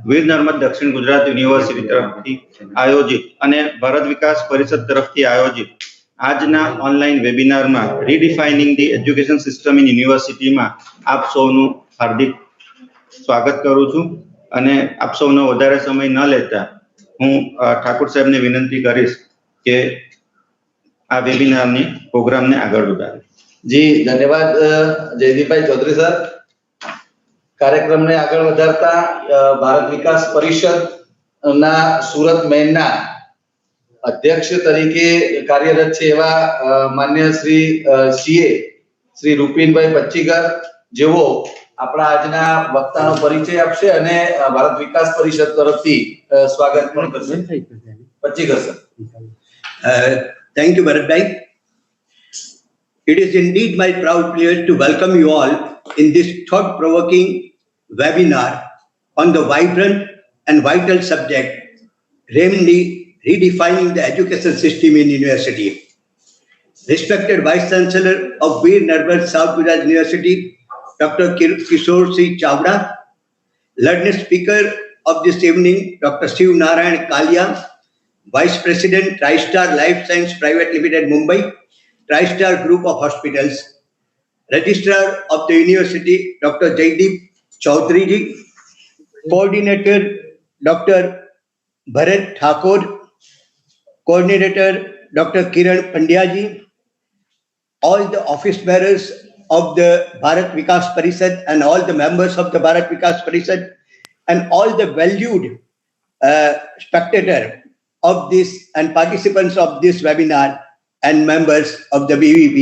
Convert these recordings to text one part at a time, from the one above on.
વીર નર્મદ દક્ષિણ ગુજરાત યુનિવર્સિટી તરફથી આયોજિત અને ભારત વિકાસ પરિષદ તરફથી આયોજિત આજના ઓનલાઈન વેબિનારમાં રીડિફાઇનિંગ ધી એજ્યુકેશન સિસ્ટમ ઇન યુનિવર્સિટીમાં આપ સૌનું હાર્દિક સ્વાગત કરું છું અને આપ સૌનો વધારે સમય ન લેતા હું ઠાકોર સાહેબને વિનંતી કરીશ કે આ વેબિનારની પ્રોગ્રામને આગળ વધારે. જી ધન્યવાદ જયદીપભાઈ ચૌધરી સર. કાર્યક્રમને આગળ વધારતા ભારત વિકાસ પરિષદના સુરત મેનના અધ્યક્ષ તરીકે કાર્યરત છે એવા માન્ય શ્રી સીએ શ્રી રૂપિનભાઈ પચ્ચીકર, જેઓ આપણા આજના વક્તાનો પરિચય આપશે અને ભારત વિકાસ પરિષદ તરફથી સ્વાગત પણ કરશે. પચ્ચીકર sir. Thank you, Bharatbhai. It is indeed my proud pleasure to welcome you all in this thought-provoking webinar on the vibrant and vital subject, namely redefining the education system in university. Respected Vice Chancellor of VNSGU South Gujarat University, Dr. Kishore C. Chavda, learned speaker of this evening, Dr. Shiv Narayan Kalia, Vice President, TriStar Life Science Private Limited, Mumbai, TriStar Group of Hospitals, Registrar of the University, Dr. Jaideep Chaudhary ji, Coordinator, Dr. Bharat Thakur, Coordinator, Dr. Kiran Pandya ji, all the office bearers of the Bharat Vikas Parishad and all the members of the Bharat Vikas Parishad and all the valued spectators of this and participants of this webinar and members of the BVP,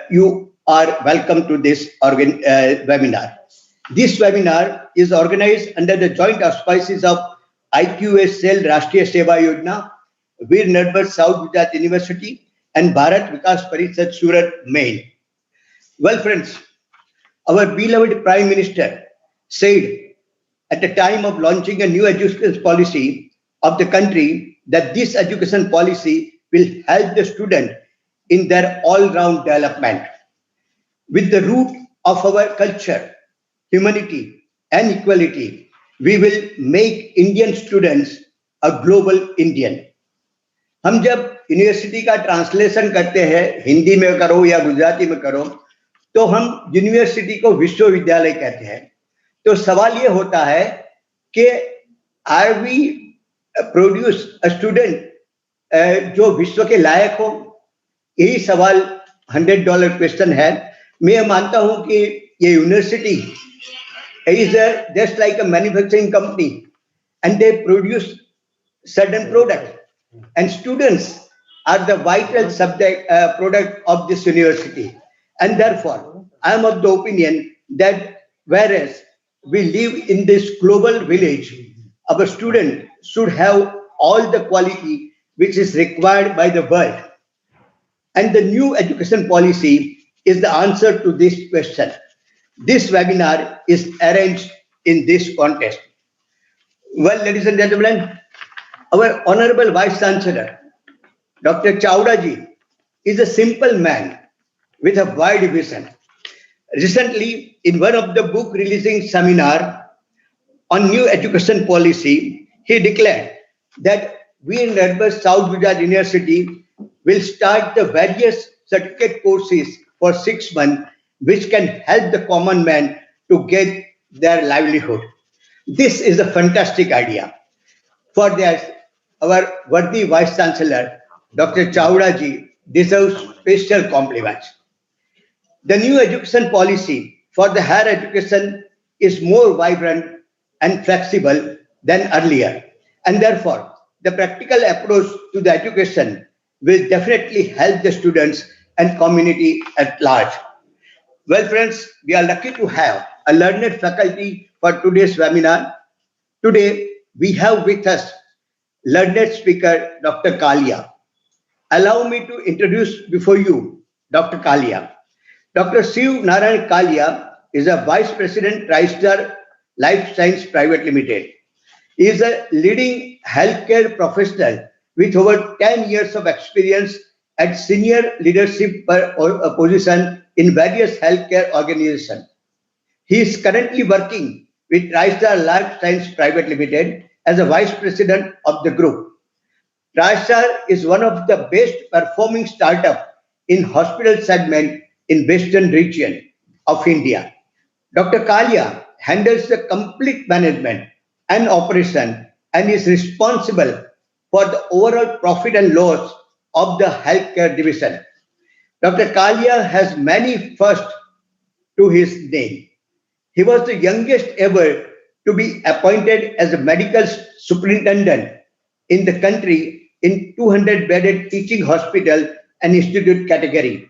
you are welcome to this webinar. This webinar is organized under the joint auspices of IQS Cell Rashtriya Seva Yojana, Veer Narbad South Gujarat University and Bharat Vikas Parishad Surat, Maine. Well, friends, our beloved Prime Minister said at the time of launching a new education policy of the country that this education policy will help the student in their all-round development. With the root of our culture, humanity and equality, we will make Indian students a global Indian. हम जब university का translation करते हैं, हिंदी में करो या गुजराती में करो, तो हम यूनिवर्सिटी को विश्वविद्यालय कहते हैं. तो सवाल ये होता है कि are we produce a student जो विश्व के लायक हो? यही सवाल $100 क्वेश्चन है. मैं मानता हूं कि ये university is just like a manufacturing company and they produce certain products and students are the vital subject product of this university, and therefore I am of the opinion that whereas we live in this global village, our student should have all the quality which is required by the world, and the new education policy is the answer to this question. This webinar is arranged in this context. Well, ladies and gentlemen, our Honorable Vice Chancellor, Dr. Chavda ji, is a simple man with a wide vision. Recently, in one of the book releasing seminar on new education policy, he declared that we in Redefining South Gujarat University will start the various certificate courses for 6 months, which can help the common man to get their livelihood. This is a fantastic idea. For that, our worthy Vice Chancellor, Dr. Chavda ji, deserves special compliments. The new education policy for the higher education is more vibrant and flexible than earlier, and therefore, the practical approach to the education will definitely help the students and community at large. Well, friends, we are lucky to have a learned faculty for today's webinar. Today, we have with us learned speaker, Dr. Kalia. Allow me to introduce before you Dr. Kalia. Dr. Shiv Narayan Kalia is a Vice President, TriStar Life Science Private Limited. He is a leading healthcare professional with over 10 years of experience at senior leadership position in various healthcare organizations. He is currently working with TriStar Life Science Private Limited as a vice president of the group. TriStar is one of the best performing startup in hospital segment in western region of India. Dr. Kalia handles the complete management and operation and is responsible for the overall profit and loss of the healthcare division. Dr. Kalia has many firsts to his name. He was the youngest ever to be appointed as a medical superintendent in the country in 200-bedded teaching hospital and institute category,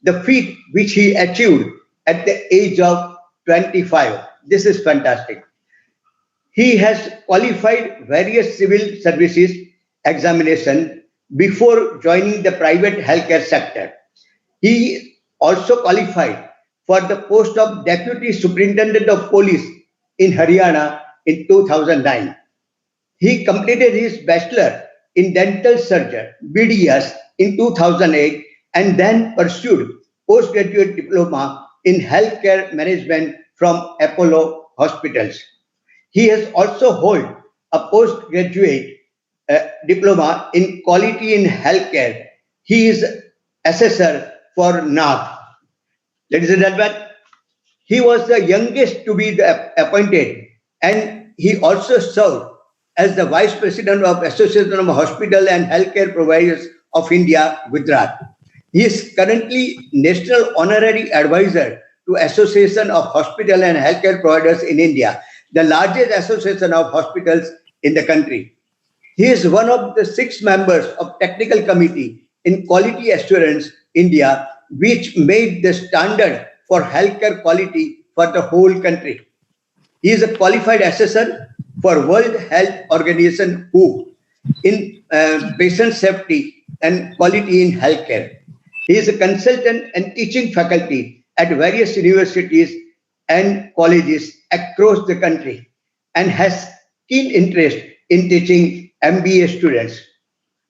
the feat which he achieved at the age of 25. This is fantastic. He has qualified various civil services examination before joining the private healthcare sector. He also qualified for the post of Deputy Superintendent of Police in Haryana in 2009. He completed his bachelor in dental surgery, BDS, in 2008 and then pursued postgraduate diploma in healthcare management from Apollo Hospitals. He has also held a postgraduate diploma in quality in healthcare. He is assessor for NAP. Ladies and gentlemen, he was the youngest to be appointed, and he also served as the Vice President of Association of Hospital and Healthcare Providers of India, Gujarat. He is currently National Honorary Advisor to Association of Hospital and Healthcare Providers in India, the largest association of hospitals in the country. He is one of the 6 members of Technical Committee in Quality Assurance India, which made the standard for healthcare quality for the whole country. He is a qualified assessor for World Health Organization WHO in patient safety and quality in healthcare. He is a consultant and teaching faculty at various universities and colleges across the country and has keen interest in teaching MBA students.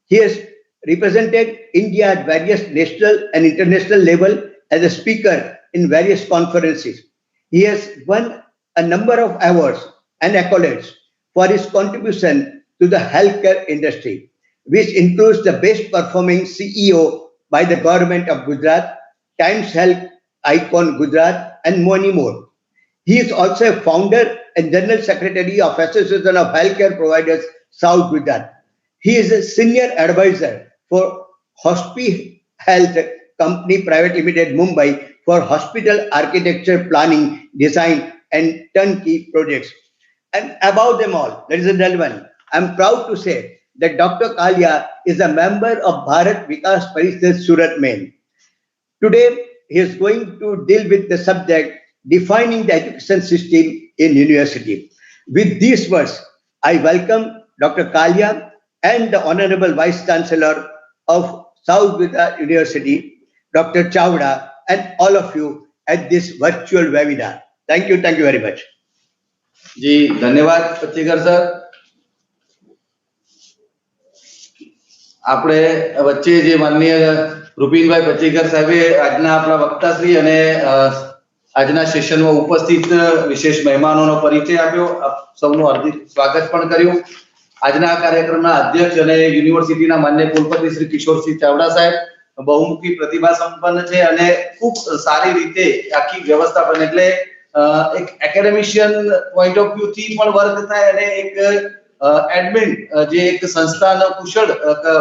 He has represented India at various national and international level as a speaker in various conferences. He has won a number of awards and accolades for his contribution to the healthcare industry, which includes the best performing CEO by the government of Gujarat, Times Health Icon Gujarat, and many more. He is also a founder and General Secretary of Association of Healthcare Providers, South Gujarat. He is a senior advisor for Hospi Health Company Private Limited, Mumbai, for hospital architecture, planning, design, and turnkey projects. And above them all, ladies and gentlemen, I'm proud to say that Dr. Kalia is a member of Bharat Vikas Parishad Surat Main. Today, he is going to deal with the subject defining the education system in university. With these words, I welcome Dr. Kalia and the Honorable Vice Chancellor of South Gujarat University, Dr. Chavda, and all of you at this virtual webinar. Thank you very much. जी धन्यवाद पच्चीकर sir. આપણે વચ્ચે જે માનનીય રૂપિનભાઈ પચ્ચીકર સાહેબે આજના આપણા વક્તાશ્રી અને આજના સેશનમાં ઉપસ્થિત વિશેષ મહેમાનોનો પરિચય આપ્યો. આપ સૌનું હાર્દિક સ્વાગત પણ કર્યું. આજના કાર્યક્રમના અધ્યક્ષ અને યુનિવર્સિટીના માન્ય કુલપતિ શ્રી કિશોરસિંહ ચાવડા સાહેબ બહુમુખી પ્રતિભા સંપન્ન છે અને ખૂબ સારી રીતે આખી વ્યવસ્થાપન એટલે એક એકેડેમિશિયન પોઈન્ટ ઓફ વ્યૂ થી પણ વર્ક થાય અને એક એડમિન જે એક સંસ્થાનો કુશળ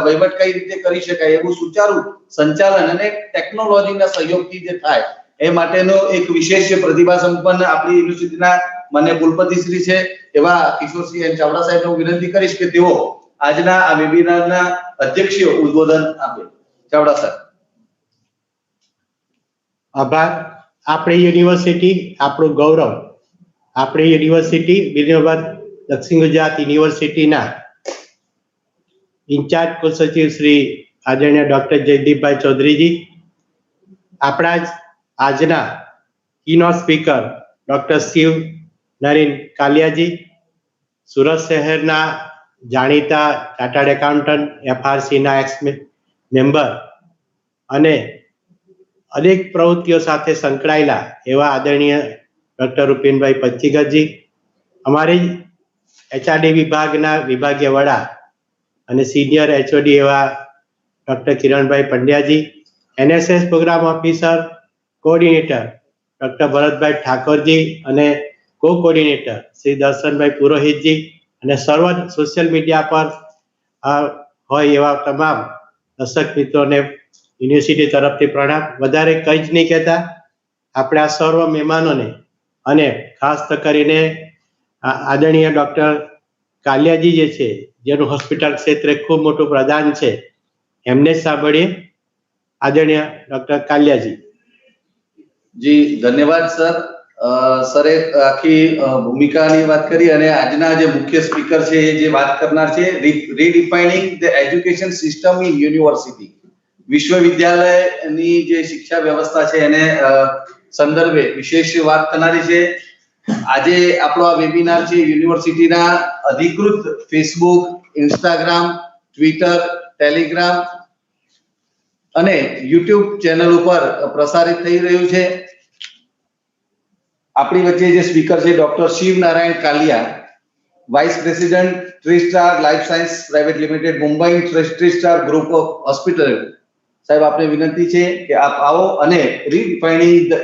વહીવટ કઈ રીતે કરી શકાય એવું સુચારુ સંચાલન અને ટેકનોલોજીના સહયોગથી જે થાય એ માટેનો એક વિશેષ પ્રતિભા સંપન્ન આપણી યુનિવર્સિટીના માન્ય કુલપતિશ્રી છે એવા કિશોરસિંહ ચાવડા સાહેબને હું વિનંતી કરીશ કે તેઓ આજના આ વેબિનારના અધ્યક્ષીય ઉદ્બોધન આપે. ચાવડા સર. આભાર. આપણી યુનિવર્સિટી આપણું ગૌરવ. આપણી યુનિવર્સિટી વિનોબા દક્ષિણ ગુજરાત યુનિવર્સિટીના ઇન્ચાર્જ કુલસચિવ શ્રી આદરણીય ડોક્ટર જયદીપભાઈ ચૌધરીજી, આપણા જ આજના કીનોટ સ્પીકર ડોક્ટર શિવ નરેન કાલિયાજી, સુરત શહેરના જાણીતા ચાર્ટર્ડ એકાઉન્ટન્ટ, FRCના એક્સ મેમ્બર અને અનેક પ્રવૃત્તિઓ સાથે સંકળાયેલા એવા આદરણીય ડોક્ટર રૂપિનભાઈ પચ્ચીકરજી, અમારી એચઆરડી વિભાગના વિભાગીય વડા અને સિનિયર એચઓડી એવા doctor Kiranbhai Pandyaji, NSS programme officer coordinator doctor Bharatbhai Thakorji અને કો કોઓર્ડિનેટર શ્રી દર્શનભાઈ પુરોહિતજી અને સર્વ સોશિયલ મીડિયા પર હોય એવા તમામ દર્શક મિત્રોને યુનિવર્સિટી તરફથી પ્રણામ. વધારે કંઈ જ નહીં કહેતા, આપણે આ સર્વ મહેમાનોને અને ખાસ કરીને આદરણીય ડૉક્ટર કાલિયાજી જે છે, જેનું હોસ્પિટલ ક્ષેત્રે ખૂબ મોટું પ્રદાન છે, એમને જ સાંભળીએ. આદરણીય ડૉક્ટર કાલિયાજી. જી ધન્યવાદ સર. સરે આખી ભૂમિકાની વાત કરી અને આજના જે મુખ્ય સ્પીકર છે એ જે વાત કરનાર છે redefining the education system in university, વિશ્વવિદ્યાલયની જે શિક્ષા વ્યવસ્થા છે એને સંદર્ભે વિશેષ વાત કરનારી છે. આજે આપણો આ વેબિનાર છે યુનિવર્સિટીના અધિકૃત ફેસબુક, ઇન્સ્ટાગ્રામ, ટ્વિટર, ટેલિગ્રામ અને યુટ્યુબ ચેનલ ઉપર પ્રસારિત થઈ રહ્યું છે. આપણી વચ્ચે જે સ્પીકર છે doctor Shiv Narayan Kalia, vice president 3 star life science private limited Mumbai, 3 star group of hospital. સાહેબ આપને વિનંતી છે કે આપ આવો અને redefining the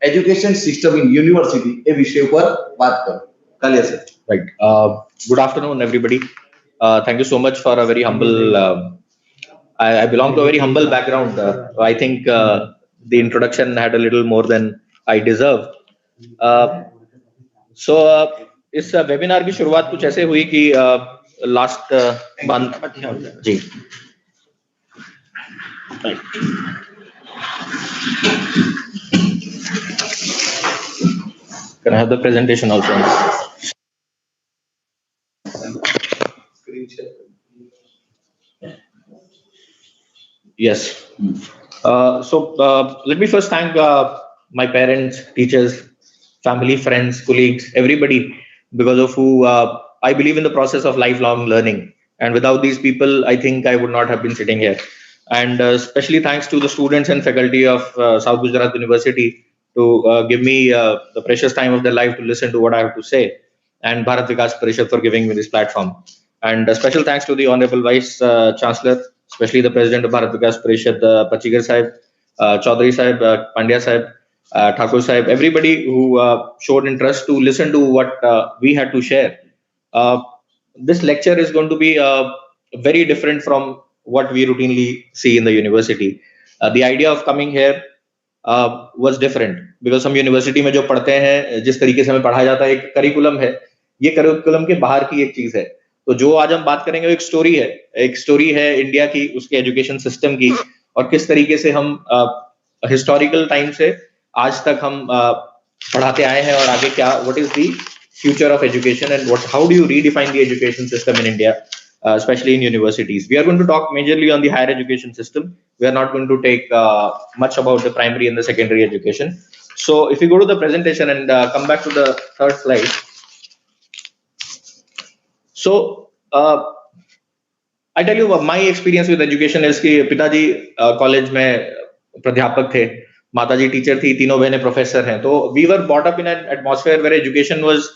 education system in university એ વિષય ઉપર વાત કરો. Kalia sir. Right. Good afternoon, everybody. Thank you so much for a very humble. I belong to a very humble background. I think the introduction had a little more than I deserve. So इस webinar की शुरुआत कुछ ऐसे हुई कि last month जी. Can I have the presentation also? Yes. So let me first thank my parents, teachers, family, friends, colleagues, everybody, because of who I believe in the process of lifelong learning. And without these people, I think I would not have been sitting here. And especially thanks to the students and faculty of South Gujarat University to give me the precious time of their life to listen to what I have to say. And Bharat Vikas Parishad for giving me this platform. And a special thanks to the Honorable Vice Chancellor, especially the President of Bharat Vikas Parishad, Pachigar Sahib, Chaudhary Sahib, Pandya Sahib, Thakur Sahib, everybody who showed interest to listen to what we had to share. This lecture is going to be very different from what we routinely see in the university. The idea of coming here was different because हम university में जो पढ़ते हैं, जिस तरीके से हमें पढ़ाया जाता है, एक करिकुलम है. ये करिकुलम के बाहर की एक चीज है. तो जो आज हम बात करेंगे वो एक स्टोरी है इंडिया की, उसके एजुकेशन सिस्टम की, और किस तरीके से हम हिस्टोरिकल टाइम से आज तक हम पढ़ाते आए हैं और आगे क्या, what is the future of education and how do you redefine the education system in India, especially in universities. We are going to talk majorly on the higher education system. We are not going to take much about the primary and the secondary education. So if you go to the presentation and come back to the third slide. So I tell you my experience with education is कि पिताजी college में प्राध्यापक थे, माताजी teacher थी, तीनों बहनें professor हैं. तो we were brought up in an atmosphere where education was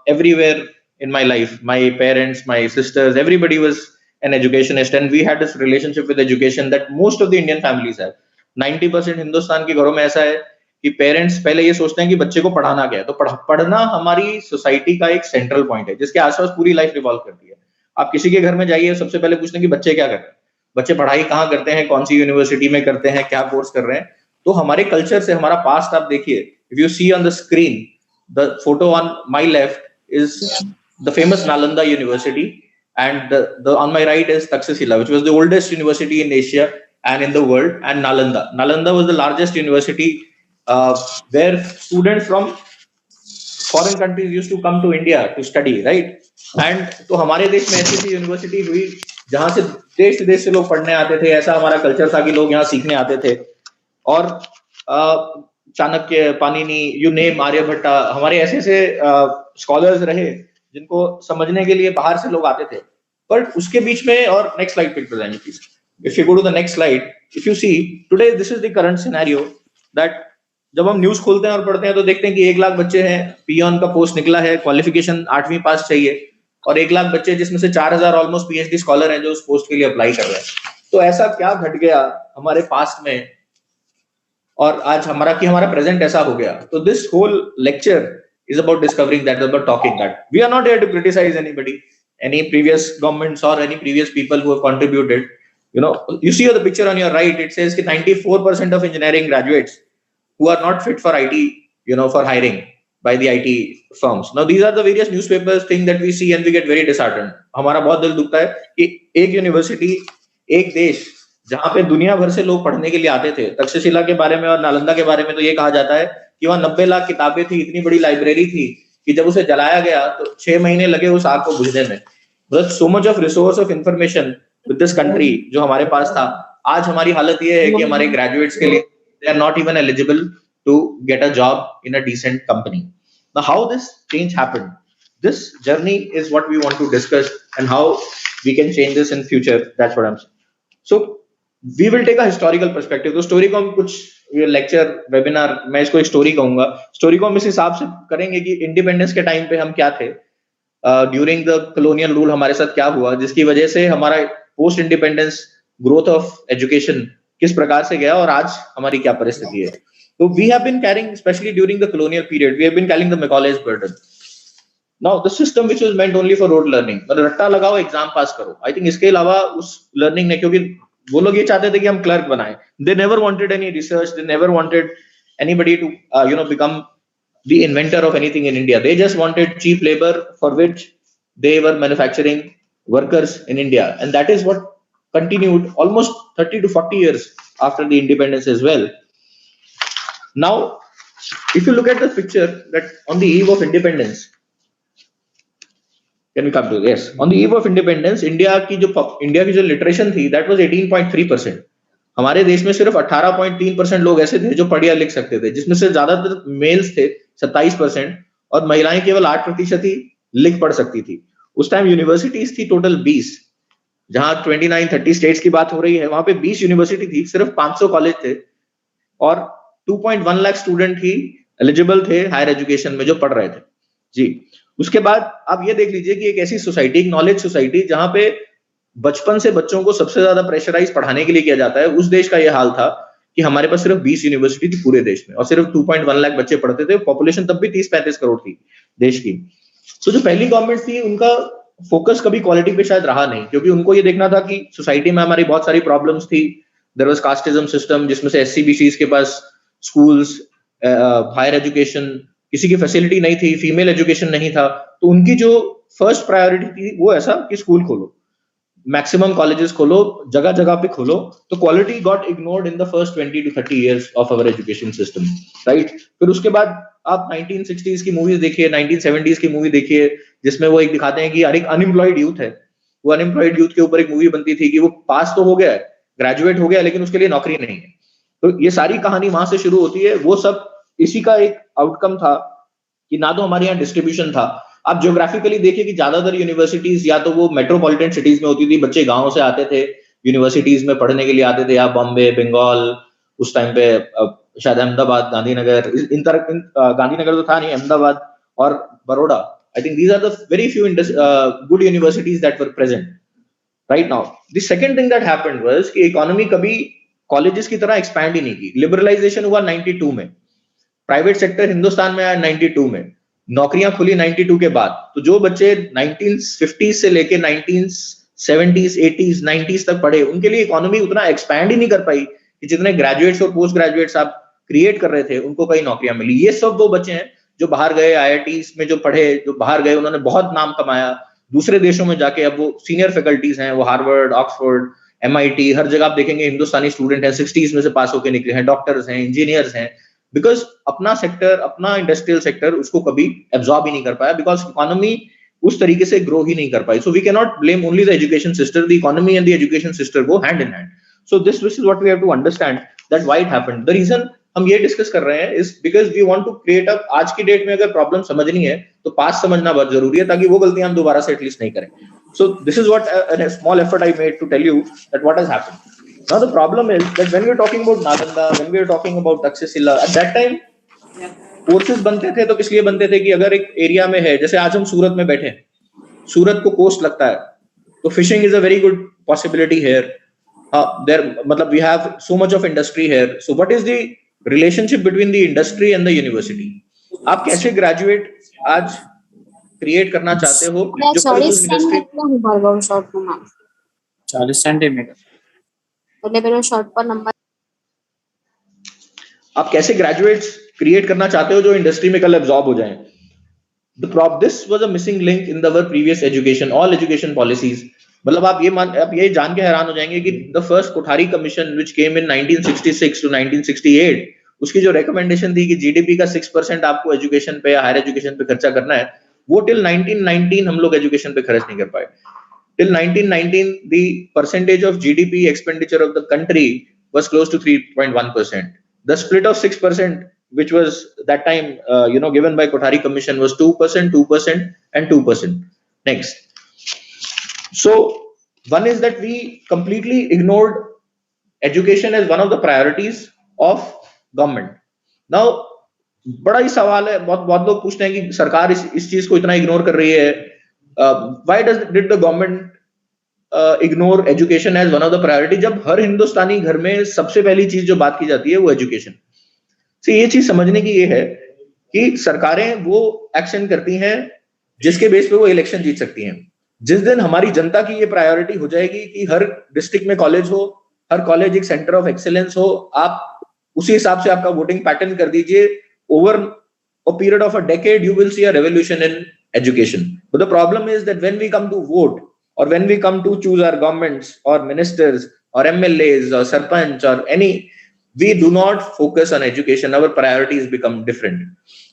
everywhere in my life. My parents, my sisters, everybody was an educationist, and we had this relationship with education that most of the Indian families have. 90% Hindustan के घरों में ऐसा है कि parents पहले ये सोचते हैं कि बच्चे को पढ़ाना क्या है. तो पढ़ना हमारी सोसाइटी का एक सेंट्रल पॉइंट है जिसके आसपास पूरी लाइफ रिवॉल्व करती है. आप किसी के घर में जाइए, सबसे पहले पूछते हैं कि बच्चे क्या करते हैं, बच्चे पढ़ाई कहाँ करते हैं, कौन सी यूनिवर्सिटी में करते हैं, क्या कोर्स कर रहे हैं. तो हमारे कल्चर से हमारा पास्ट आप देखिए. If you see on the screen, the photo on my left is the famous Nalanda University, and the on my right is Takshashila, which was the oldest university in Asia and in the world. And Nalanda was the largest university where students from foreign countries used to come to India to study, right? And तो हमारे देश में ऐसी सी university हुई जहां से देश विदेश से लोग पढ़ने आते थे. ऐसा हमारा कल्चर था कि लोग यहाँ सीखने आते थे. और चाणक्य, पाणिनि, यू नेम, आर्यभट्टा, हमारे ऐसे स्कॉलर्स रहे जिनको समझने के लिए बाहर से लोग आते थे. बट उसके बीच में, और नेक्स्ट स्लाइड पे जाएंगे please. If you go to the next slide, if you see today, this is the current scenario that जब हम न्यूज खोलते हैं और पढ़ते हैं तो देखते हैं कि 1 लाख बच्चे हैं, पियोन का पोस्ट निकला है, क्वालिफिकेशन 8वीं पास चाहिए, और 1 लाख बच्चे जिसमें से 4000 ऑलमोस्ट पीएचडी स्कॉलर हैं जो उस पोस्ट के लिए अप्लाई कर रहे हैं। तो ऐसा क्या घट गया हमारे पास्ट में और आज हमारा प्रेजेंट ऐसा हो गया? तो this whole lecture is about discovering that, about talking that. We are not here to criticize anybody, any previous governments or any previous people who have contributed. You know, you see the picture on your right, it says that 94% of engineering graduates who are not fit for IT, you know, for hiring by the IT firms. Now, these are the various newspapers thing that we see and we get very disheartened. हमारा बहुत दिल दुखता है कि एक university, एक देश जहां पे दुनिया भर से लोग पढ़ने के लिए आते थे, तक्षशिला के बारे में और नालंदा के बारे में तो ये कहा जाता है कि वहां 90 लाख किताबें थी, इतनी बड़ी लाइब्रेरी थी कि जब उसे जलाया गया तो 6 महीने लगे उस आग को बुझने में। मतलब सो much of resource of information with this country जो हमारे पास था, आज हमारी हालत ये है कि हमारे ग्रेजुएट्स के लिए they are not even eligible to get a job in a decent company. Now how this change happened, this journey is what we want to discuss and how we can change this in future, that's what I am saying. So we will take a historical perspective. तो story को हम कुछ lecture webinar, मैं इसको एक story कहूंगा, story को हम इस हिसाब से करेंगे कि इंडिपेंडेंस के टाइम पे हम क्या थे, ड्यूरिंग द कॉलोनियल रूल हमारे साथ क्या हुआ, जिसकी वजह से हमारा post independence growth of education किस प्रकार से गया और आज हमारी क्या परिस्थिति है। तो we have been carrying, especially during the colonial period, we have been carrying the Macaulay's burden. Now the system which was meant only for rote learning, मतलब रट्टा लगाओ एग्जाम पास करो, आई थिंक इसके अलावा उस लर्निंग ने, क्योंकि वो लोग ये चाहते थे कि हम क्लर्क बनाएं, they never wanted any research, they never wanted anybody to you know become the inventor of anything in India, they just wanted cheap labour for which they were manufacturing workers in India, and that is what continued almost 30 to 40 years after the independence as well. Now if you look at the picture that on the eve of independence, can we come to this, on the eve of independence, India की जो लिटरेशन थी that was 18.3%। हमारे देश में सिर्फ 18.3% लोग ऐसे थे जो पढ़ या लिख सकते थे, जिसमें से ज्यादातर मेल्स थे 27% और महिलाएं केवल 8% ही लिख पढ़ सकती थी। उस टाइम यूनिवर्सिटीज थी टोटल 20, जहां 29-30 स्टेट्स की बात हो रही है, वहां पे 20 यूनिवर्सिटी थी, सिर्फ 500 कॉलेज थे और 2.1 लाख स्टूडेंट ही एलिजिबल थे हायर एजुकेशन में जो पढ़ रहे थे जी। उसके बाद आप ये देख लीजिए कि एक ऐसी सोसाइटी, एक नॉलेज सोसाइटी, जहां पे बचपन से बच्चों को सबसे ज्यादा प्रेशराइज पढ़ाने के लिए किया जाता है, उस देश का यह हाल था कि हमारे पास सिर्फ 20 यूनिवर्सिटी थी पूरे देश में और सिर्फ 2.1 लाख बच्चे पढ़ते थे, पॉपुलेशन तब भी 30-35 करोड़ थी देश की। तो जो पहली गवर्नमेंट थी उनका फोकस कभी क्वालिटी पे शायद रहा नहीं, क्योंकि उनको ये देखना था कि सोसाइटी में हमारी बहुत सारी प्रॉब्लम्स थी, देयर वाज कास्टिज्म सिस्टम, जिसमें से एससी-बीसीज के पास स्कूल्स, हायर एजुकेशन, किसी की फैसिलिटी नहीं थी, फीमेल एजुकेशन नहीं था, तो उनकी जो फर्स्ट प्रायोरिटी थी वो ऐसा कि स्कूल खोलो, मैक्सिमम कॉलेजेस खोलो, जगह जगह पे खोलो। तो quality got ignored in the first 20 to 30 years of our education system, right. फिर उसके बाद आप 1960s की मूवीज देखिए, 1970s की मूवी देखिए, जिसमें वो एक दिखाते हैं कि एक अनएम्प्लॉयड यूथ है, वो अनएम्प्लॉयड यूथ के ऊपर एक मूवी बनती थी कि वो पास तो हो गया है, ग्रेजुएट हो गया, लेकिन उसके लिए नौकरी नहीं है। तो ये सारी कहानी वहां से शुरू होती है। वो सब इसी का एक आउटकम था कि ना तो हमारे यहाँ डिस्ट्रीब्यूशन था। आप ज्योग्राफिकली देखिए कि ज्यादातर यूनिवर्सिटीज या तो वो मेट्रोपॉलिटन सिटीज में होती थी, बच्चे गाँव से आते थे यूनिवर्सिटीज में पढ़ने के लिए आते थे, या बॉम्बे, बंगाल, उस टाइम पे शायद अहमदाबाद, गांधीनगर, गांधीनगर तो था नहीं, अहमदाबाद और Baroda, I think these are the very few good universities that were present right now. The second thing that happened was कि इकोनॉमी कभी कॉलेजेस की तरह एक्सपैंड ही नहीं की। लिबरलाइजेशन हुआ 92 में, प्राइवेट सेक्टर हिंदुस्तान में आया 92 में, नौकरियां खुली 92 के बाद। तो जो बच्चे 1950 से लेके 1970s, 80s, 90s तक पढ़े, उनके लिए इकोनॉमी उतना एक्सपैंड ही नहीं कर पाई कि जितने ग्रेजुएट्स और पोस्ट ग्रेजुएट्स आप क्रिएट कर रहे थे उनको कई नौकरियां मिली। ये सब वो बच्चे हैं जो बाहर गए, IITs में जो पढ़े, जो बाहर गए, उन्होंने बहुत नाम कमाया, दूसरे देशों में जाके अब वो सीनियर फैकल्टीज हैं, वो हार्वर्ड, ऑक्सफोर्ड, MIT, हर जगह आप देखेंगे हिंदुस्तानी स्टूडेंट हैं, 60s में से पास होकर निकले हैं, डॉक्टर्स हैं, इंजीनियर्स हैं, बिकॉज अपना सेक्टर, अपना इंडस्ट्रियल सेक्टर उसको कभी एब्जॉर्ब ही नहीं कर पाया, बिकॉज इकोनॉमी उस तरीके से ग्रो ही नहीं कर पाई। So we can not blame only the education system, the economy and the education system go hand in hand. So this is what we have to understand that why it happened. The reason हम ये डिस्कस कर रहे हैं is because we want to create a, आज की date में अगर प्रॉब्लम समझनी है तो पास्ट समझना बहुत जरूरी है, ताकि वो गलतियां हम दोबारा से एटलीस्ट नहीं करें। So this is what a small effort I made to tell you that what has happened. Now the problem is that when we are talking about Nalanda, when we are talking about Takshashila, at that time courses बनते थे तो किस लिए बनते थे कि अगर एक एरिया में है, जैसे आज हम सूरत में बैठे हैं, सूरत को कोस्ट लगता है, तो fishing is a very good possibility here. There मतलब we have so much of industry here. So what is the relationship between the industry and the university? आप कैसे ग्रेजुएट आज क्रिएट करना चाहते हो जो कल को इंडस्ट्री 40 सेंटीमीटर એટલે પેલો શોર્ટ પર નંબર आप कैसे ग्रेजुएट्स क्रिएट करना चाहते हो जो इंडस्ट्री में कल एब्जॉर्ब हो जाएं? This was a missing link in our previous education, all education policies. मतलब आप ये जान के हैरान हो जाएंगे कि the first Kothari commission which came in 1966 to 1968, उसकी जो रिकमेंडेशन थी कि जीडीपी का 6% आपको एजुकेशन पे या हायर एजुकेशन पे खर्चा करना है, वो टिल 1919 हम लोग एजुकेशन पे खर्च नहीं कर पाए. Till 1919, the percentage of GDP expenditure of the country was close to 3.1%. The split of 6%, which was that time, given by Kothari Commission, was 2%, 2%, and 2%. Next. So, one is that we completely ignored education as one of the priorities of government. Now, बड़ा ही सवाल है, बहुत लोग पूछते हैं कि सरकार इस चीज को इतना इग्नोर कर रही है. Why did the government ignore education as one of the priority? जब हर हिंदुस्तानी घर में सबसे पहली चीज जो बात की जाती है वो एजुकेशन. ये चीज समझने की ये है कि सरकारें वो एक्शन करती हैं जिसके बेस पे वो इलेक्शन जीत सकती हैं. जिस दिन हमारी जनता की ये प्रायोरिटी हो जाएगी कि हर डिस्ट्रिक्ट में कॉलेज हो, हर कॉलेज एक सेंटर ऑफ एक्सीलेंस हो, आप उसी हिसाब से आपका वोटिंग पैटर्न कर दीजिए. Over a period of a decade you will see a revolution in education. But the problem is that when we come to vote or when we come to choose our governments or ministers or MLAs or sarpanch or any, we do not focus on education. Our priorities become different.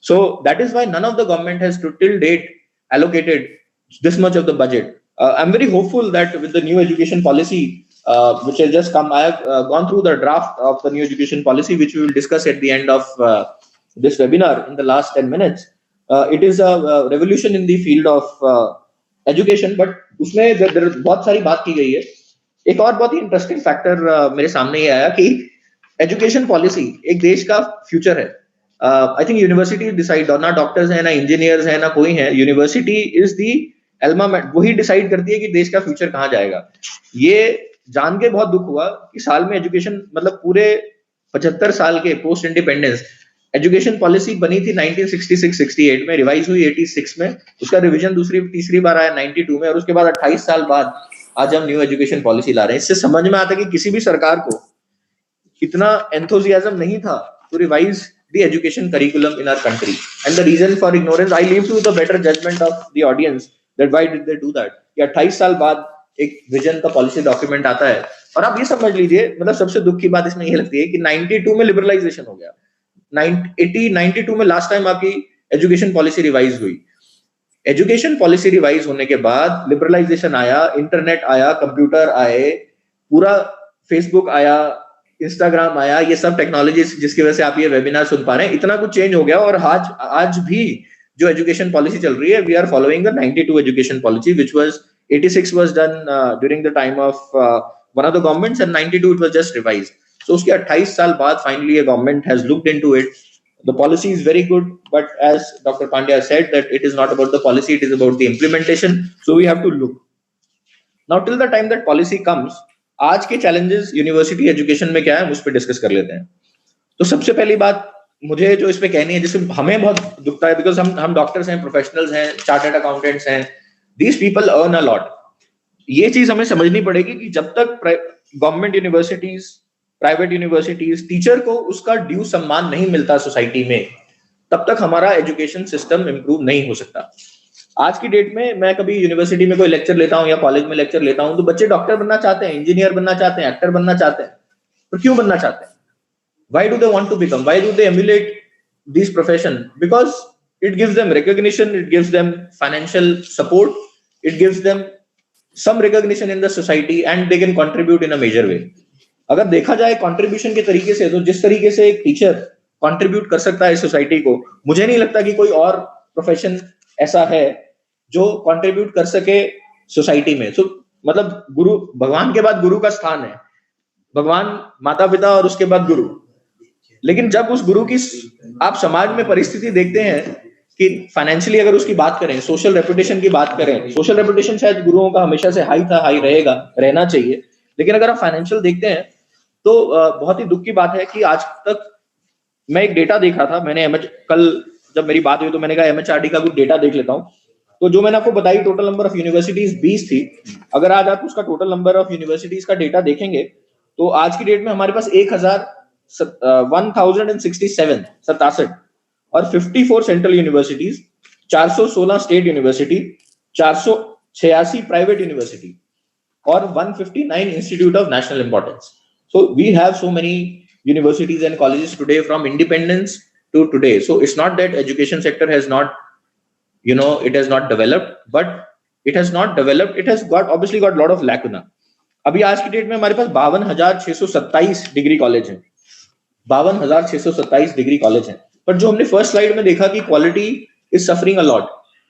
So that is why none of the government has till date allocated this much of the budget. I'm very hopeful that with the new education policy which has just come, I have gone through the draft of the new education policy which we will discuss at the end of this webinar in the last 10 minutes. It is a revolution in the field of education, but उसमें बहुत सारी बात की गई है. एक और बहुत ही इंटरेस्टिंग फैक्टर मेरे सामने ये आया कि एजुकेशन पॉलिसी एक देश का फ्यूचर है. आई थिंक यूनिवर्सिटी डिसाइड, ना डॉक्टर्स हैं, ना इंजीनियर्स हैं, ना कोई है. यूनिवर्सिटी इज दी एल्मा, वही डिसाइड करती है कि देश का फ्यूचर कहाँ जाएगा. ये जान के बहुत दुख हुआ कि साल में एजुकेशन मतलब पूरे 75 साल के पोस्ट इंडिपेंडेंस एजुकेशन पॉलिसी बनी थी 1966-68 में, रिवाइज हुई 86 में, उसका रिवीजन तीसरी बार आया 92 में, और उसके बाद 28 साल बाद आज हम न्यू एजुकेशन पॉलिसी ला रहे हैं. इससे समझ में आता है कि किसी भी सरकार को इतना एंथुसियाज्म नहीं था to revise the education curriculum in our country. And the reason for ignorance, I leave to the better judgement of the audience that why did they do that. कि 28 साल बाद एक विजन का पॉलिसी डॉक्यूमेंट आता है. और आप ये समझ लीजिए, मतलब सबसे दुख की बात इसमें ये लगती है कि 92 में लिबरलाइजेशन हो गया. 92 में लास्ट टाइम आपकी एजुकेशन पॉलिसी रिवाइज हुई. एजुकेशन पॉलिसी रिवाइज होने के बाद लिबरलाइजेशन आया, इंटरनेट आया, कंप्यूटर आए, पूरा फेसबुक आया, इंस्टाग्राम आया, ये सब टेक्नोलॉजीज जिसकी वजह से आप ये वेबिनार सुन पा रहे हैं. इतना कुछ चेंज हो गया और आज भी जो एजुकेशन पॉलिसी चल रही है, we are following the 92 education policy which was 86 was done during the time of one of the governments and 92 it was just revised. So उसके 28 साल बाद finally a government has looked into it. The policy is very good, but as Dr. Pandya said that it is not about the policy, it is about the implementation. So we have to look. Now till the time that policy comes, आज के challenges university education में क्या है, उस पर discuss कर लेते हैं. तो सबसे पहली बात मुझे जो इस पे कहनी है, जिससे हमें बहुत दुखता है, because हम डॉक्टर्स हैं, प्रोफेशनल्स हैं, चार्टर्ड अकाउंटेंट्स हैं, these people earn a lot. ये चीज हमें समझनी पड़ेगी कि जब तक government universities, private universities, teacher को उसका ड्यू सम्मान नहीं मिलता सोसाइटी में, तब तक हमारा एजुकेशन सिस्टम इंप्रूव नहीं हो सकता. आज की डेट में मैं कभी यूनिवर्सिटी में कोई लेक्चर लेता हूं या कॉलेज में लेक्चर लेता हूं तो बच्चे डॉक्टर बनना चाहते हैं, इंजीनियर बनना चाहते हैं, एक्टर बनना चाहते हैं. पर क्यों बनना चाहते हैं? Why do they want to become? Why do they emulate these profession? Because it gives them recognition, it gives them financial support, it gives them some recognition in the society and they can contribute in a major way. अगर देखा जाए contribution के तरीके से, तो जिस तरीके से एक टीचर कंट्रीब्यूट कर सकता है सोसाइटी को, मुझे नहीं लगता कि कोई और प्रोफेशन ऐसा है जो कंट्रीब्यूट कर सके सोसाइटी में. मतलब गुरु, भगवान के बाद गुरु का स्थान है. भगवान, माता पिता और उसके बाद गुरु. लेकिन जब उस गुरु की आप समाज में परिस्थिति देखते हैं कि फाइनेंशियली अगर उसकी बात करें, सोशल रेपुटेशन की बात करें, सोशल रेपुटेशन शायद गुरुओं का हमेशा से हाई था, हाई रहेगा, रहना चाहिए, लेकिन अगर आप फाइनेंशियल देखते हैं तो बहुत ही दुख की बात है कि आज तक मैं एक डेटा देख रहा था, मैंने कल जब मेरी बात हुई तो मैंने कहा MHRD का कुछ डेटा देख लेता हूं। तो जो मैंने आपको बताई टोटल नंबर ऑफ यूनिवर्सिटीज 20 थी, अगर आज आप उसका टोटल नंबर ऑफ यूनिवर्सिटीज का डेटा देखेंगे तो आज की डेट में हमारे पास 1067 और 54 central universities, 416 state university, 486 private university और 159 institute of national importance. So we have so many universities and colleges today from independence to today. So it's not that education sector has not, it has not developed, but it has not developed. It has obviously got a lot of lacuna. अभी आज की date में हमारे पास 52,627 degree college हैं, 52,627 degree college हैं, पर जो हमने फर्स्ट स्लाइड में देखा कि quality is suffering a lot.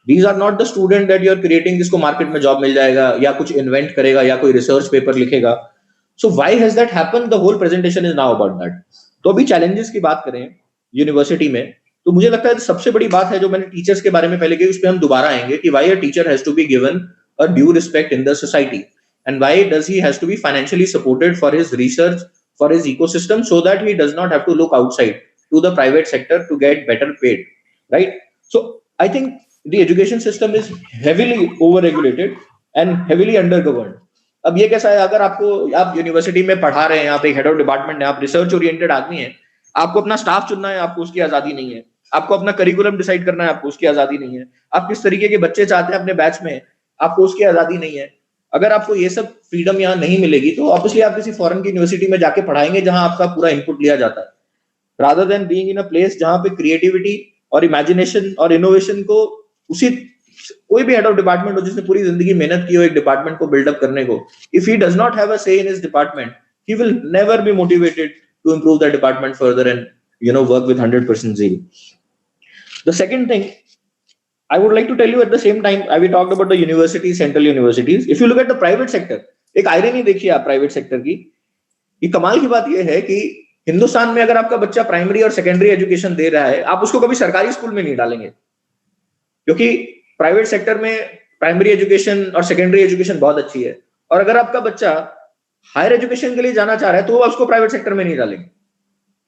These are not the student that you are creating जिसको मार्केट में जॉब मिल जाएगा या कुछ इन्वेंट करेगा या कोई रिसर्च पेपर लिखेगा. So why has that happened? The whole presentation is now about that. तो अभी challenges की बात करें यूनिवर्सिटी में, तो मुझे लगता है सबसे बड़ी बात है जो मैंने टीचर्स के बारे में पहले कही, उस पर हम दोबारा आएंगे कि why a teacher has to be given a due respect in the society and why does he has to be financially supported for his research, for his ecosystem, so that he does not have to look outside to the private sector to get better paid, right? So I think the education system is heavily over-regulated and heavily under-governed. अब ये कैसा है, अगर आप university में पढ़ा रहे हैं, आप एक हेड ऑफ डिपार्टमेंट है, आप रिसर्च ओरिएंटेड आदमी हैं, आपको अपना स्टाफ चुनना है, आपको उसकी आजादी नहीं है. आपको अपना करिकुलम डिसाइड करना है, आपको उसकी आजादी नहीं है. आप किस तरीके के बच्चे चाहते हैं अपने बैच में, आपको उसकी आजादी नहीं है. अगर आपको ये सब फ्रीडम यहाँ नहीं मिलेगी तो ऑब्वियसली आप किसी फॉरेन की यूनिवर्सिटी में जाके पढ़ाएंगे जहां आपका पूरा इनपुट लिया जाता है, rather than being in a place जहां पे क्रिएटिविटी और इमेजिनेशन और इनोवेशन को उसी कोई भी हेड ऑफ डिपार्टमेंट हो जिसने पूरी जिंदगी मेहनत की हो एक डिपार्टमेंट को बिल्डअप करने को, if he does not have a say in his department, he will never be motivated to improve that department further and work with 100% zeal. The second thing I would like to tell you at the same time, we talked about the universities, central universities. If you look at the private sector, एक irony देखिए आप private sector की. ये कमाल की बात ये है कि हिंदुस्तान में अगर आपका बच्चा प्राइमरी और सेकेंडरी एजुकेशन दे रहा है, आप उसको कभी सरकारी स्कूल में नहीं डालेंगे, क्योंकि प्राइवेट सेक्टर में प्राइमरी एजुकेशन और सेकेंडरी एजुकेशन बहुत अच्छी है. और अगर आपका बच्चा हायर एजुकेशन के लिए जाना चाह रहा है तो वो उसको प्राइवेट सेक्टर में नहीं डालेंगे,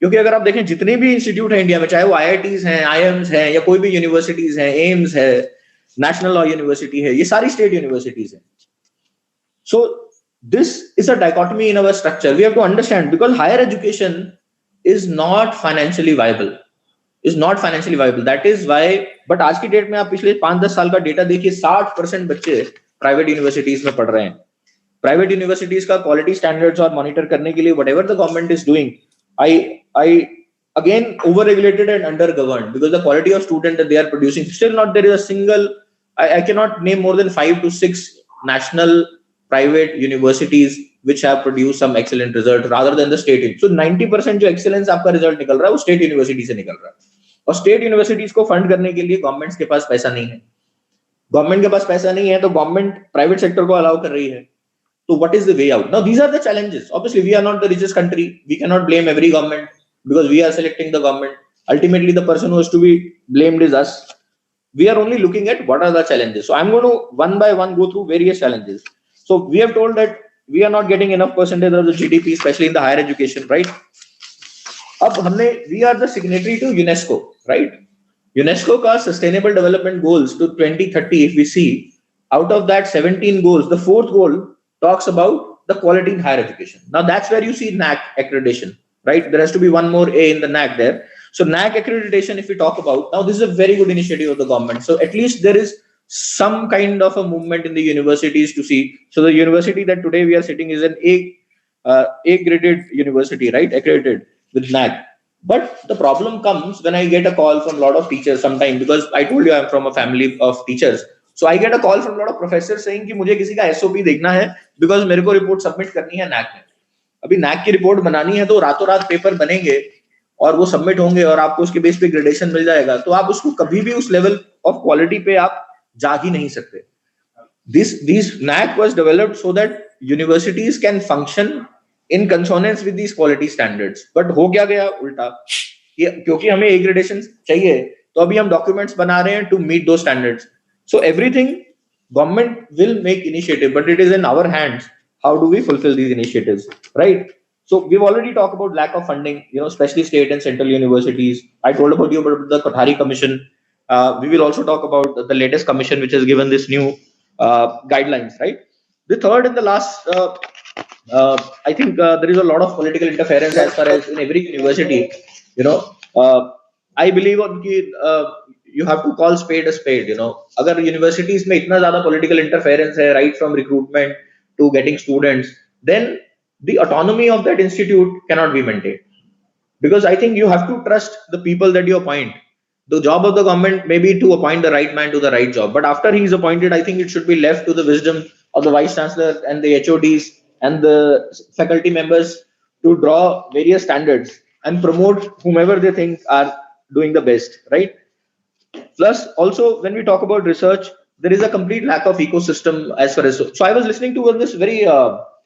क्योंकि अगर आप देखें जितने भी इंस्टीट्यूट है इंडिया में, चाहे वो IITs हैं, IIMs हैं या कोई भी यूनिवर्सिटीज हैं, एम्स है, नेशनल लॉ यूनिवर्सिटी है, ये सारी स्टेट यूनिवर्सिटीज हैं. So this is a dichotomy in our structure. We have to understand, because higher education is not financially viable, that is why. But आज की डेट में आप पिछले 5-10 साल का डेटा देखिए, 60% बच्चे प्राइवेट यूनिवर्सिटीज में पढ़ रहे हैं. प्राइवेट यूनिवर्सिटीज का क्वालिटी स्टैंडर्ड्स और मॉनिटर करने के लिए whatever the government is doing, I again over-regulated and under-governed, because the quality of student that they are producing, still not there is a single, I cannot name more than 5 to 6 national private universities which have produced some excellent result rather than the state. So 90% जो excellence आपका result निकल रहा है वो state university से निकल रहा है, और state universities को fund करने के लिए governments के पास पैसा नहीं है. गवर्नमेंट के पास पैसा नहीं है तो गवर्नमेंट प्राइवेट सेक्टर को अलाउ कर रही है. So what is the way out? Now these are the challenges. Obviously we are not the richest country. We cannot blame every government because we are selecting the government. Ultimately the person who is to be blamed is us. We are only looking at what are the challenges. So I'm going to one by one go through various challenges. So we have told that we are not getting enough percentage of the GDP, especially in the higher education, right? We are the signatory to UNESCO, right? UNESCO का Sustainable Development Goals to 2030, if we see, out of that 17 goals, the fourth goal talks about the quality in higher education. Now that's where you see NAC accreditation, right? There has to be one more A in the NAC there. So NAC accreditation, if we talk about, now this is a very good initiative of the government. So at least there is some kind of a movement in the universities to see. So the university that today we are sitting is an A graded university, right? Accredited with NAC. But the problem comes when I get a call from a lot of teachers sometime, because I told you I'm from a family of teachers. So I get a call from a lot of professors saying कि मुझे किसी का SOP देखना है because मेरे को report submit करनी है NAC में. अभी NAC की रिपोर्ट बनानी है तो रातों रात पेपर बनेंगे और वो सबमिट होंगे और आपको उसके बेस पे ग्रेडेशन मिल जाएगा, तो आप उसको कभी भी उस लेवल ऑफ क्वालिटी पे आप जा ही नहीं सकते. This NAC was developed so that universities can function in consonance with these quality standards. But हो क्या गया उल्टा, क्योंकि हमें A gradation चाहिए, तो अभी हम documents बना रहे हैं to meet those standards. So everything government will make initiative, but it is in our hands. How do we fulfill these initiatives, right? So we've already talked about lack of funding, especially state and central universities. I told about you about the Kothari Commission. We will also talk about the latest commission which has given this new guidelines, right? The third and the last, I think there is a lot of political interference as far as in every university. I believe you have to call spade a spade. Agar universities में इतना ज़्यादा political interference है, right from recruitment to getting students, then the autonomy of that institute cannot be maintained. Because I think you have to trust the people that you appoint. The job of the government may be to appoint the right man to the right job, but after he is appointed, I think it should be left to the wisdom of the vice chancellor and the HODs and the faculty members to draw various standards and promote whomever they think are doing the best, right? Plus, also when we talk about research, there is a complete lack of ecosystem as far as. So I was listening to this very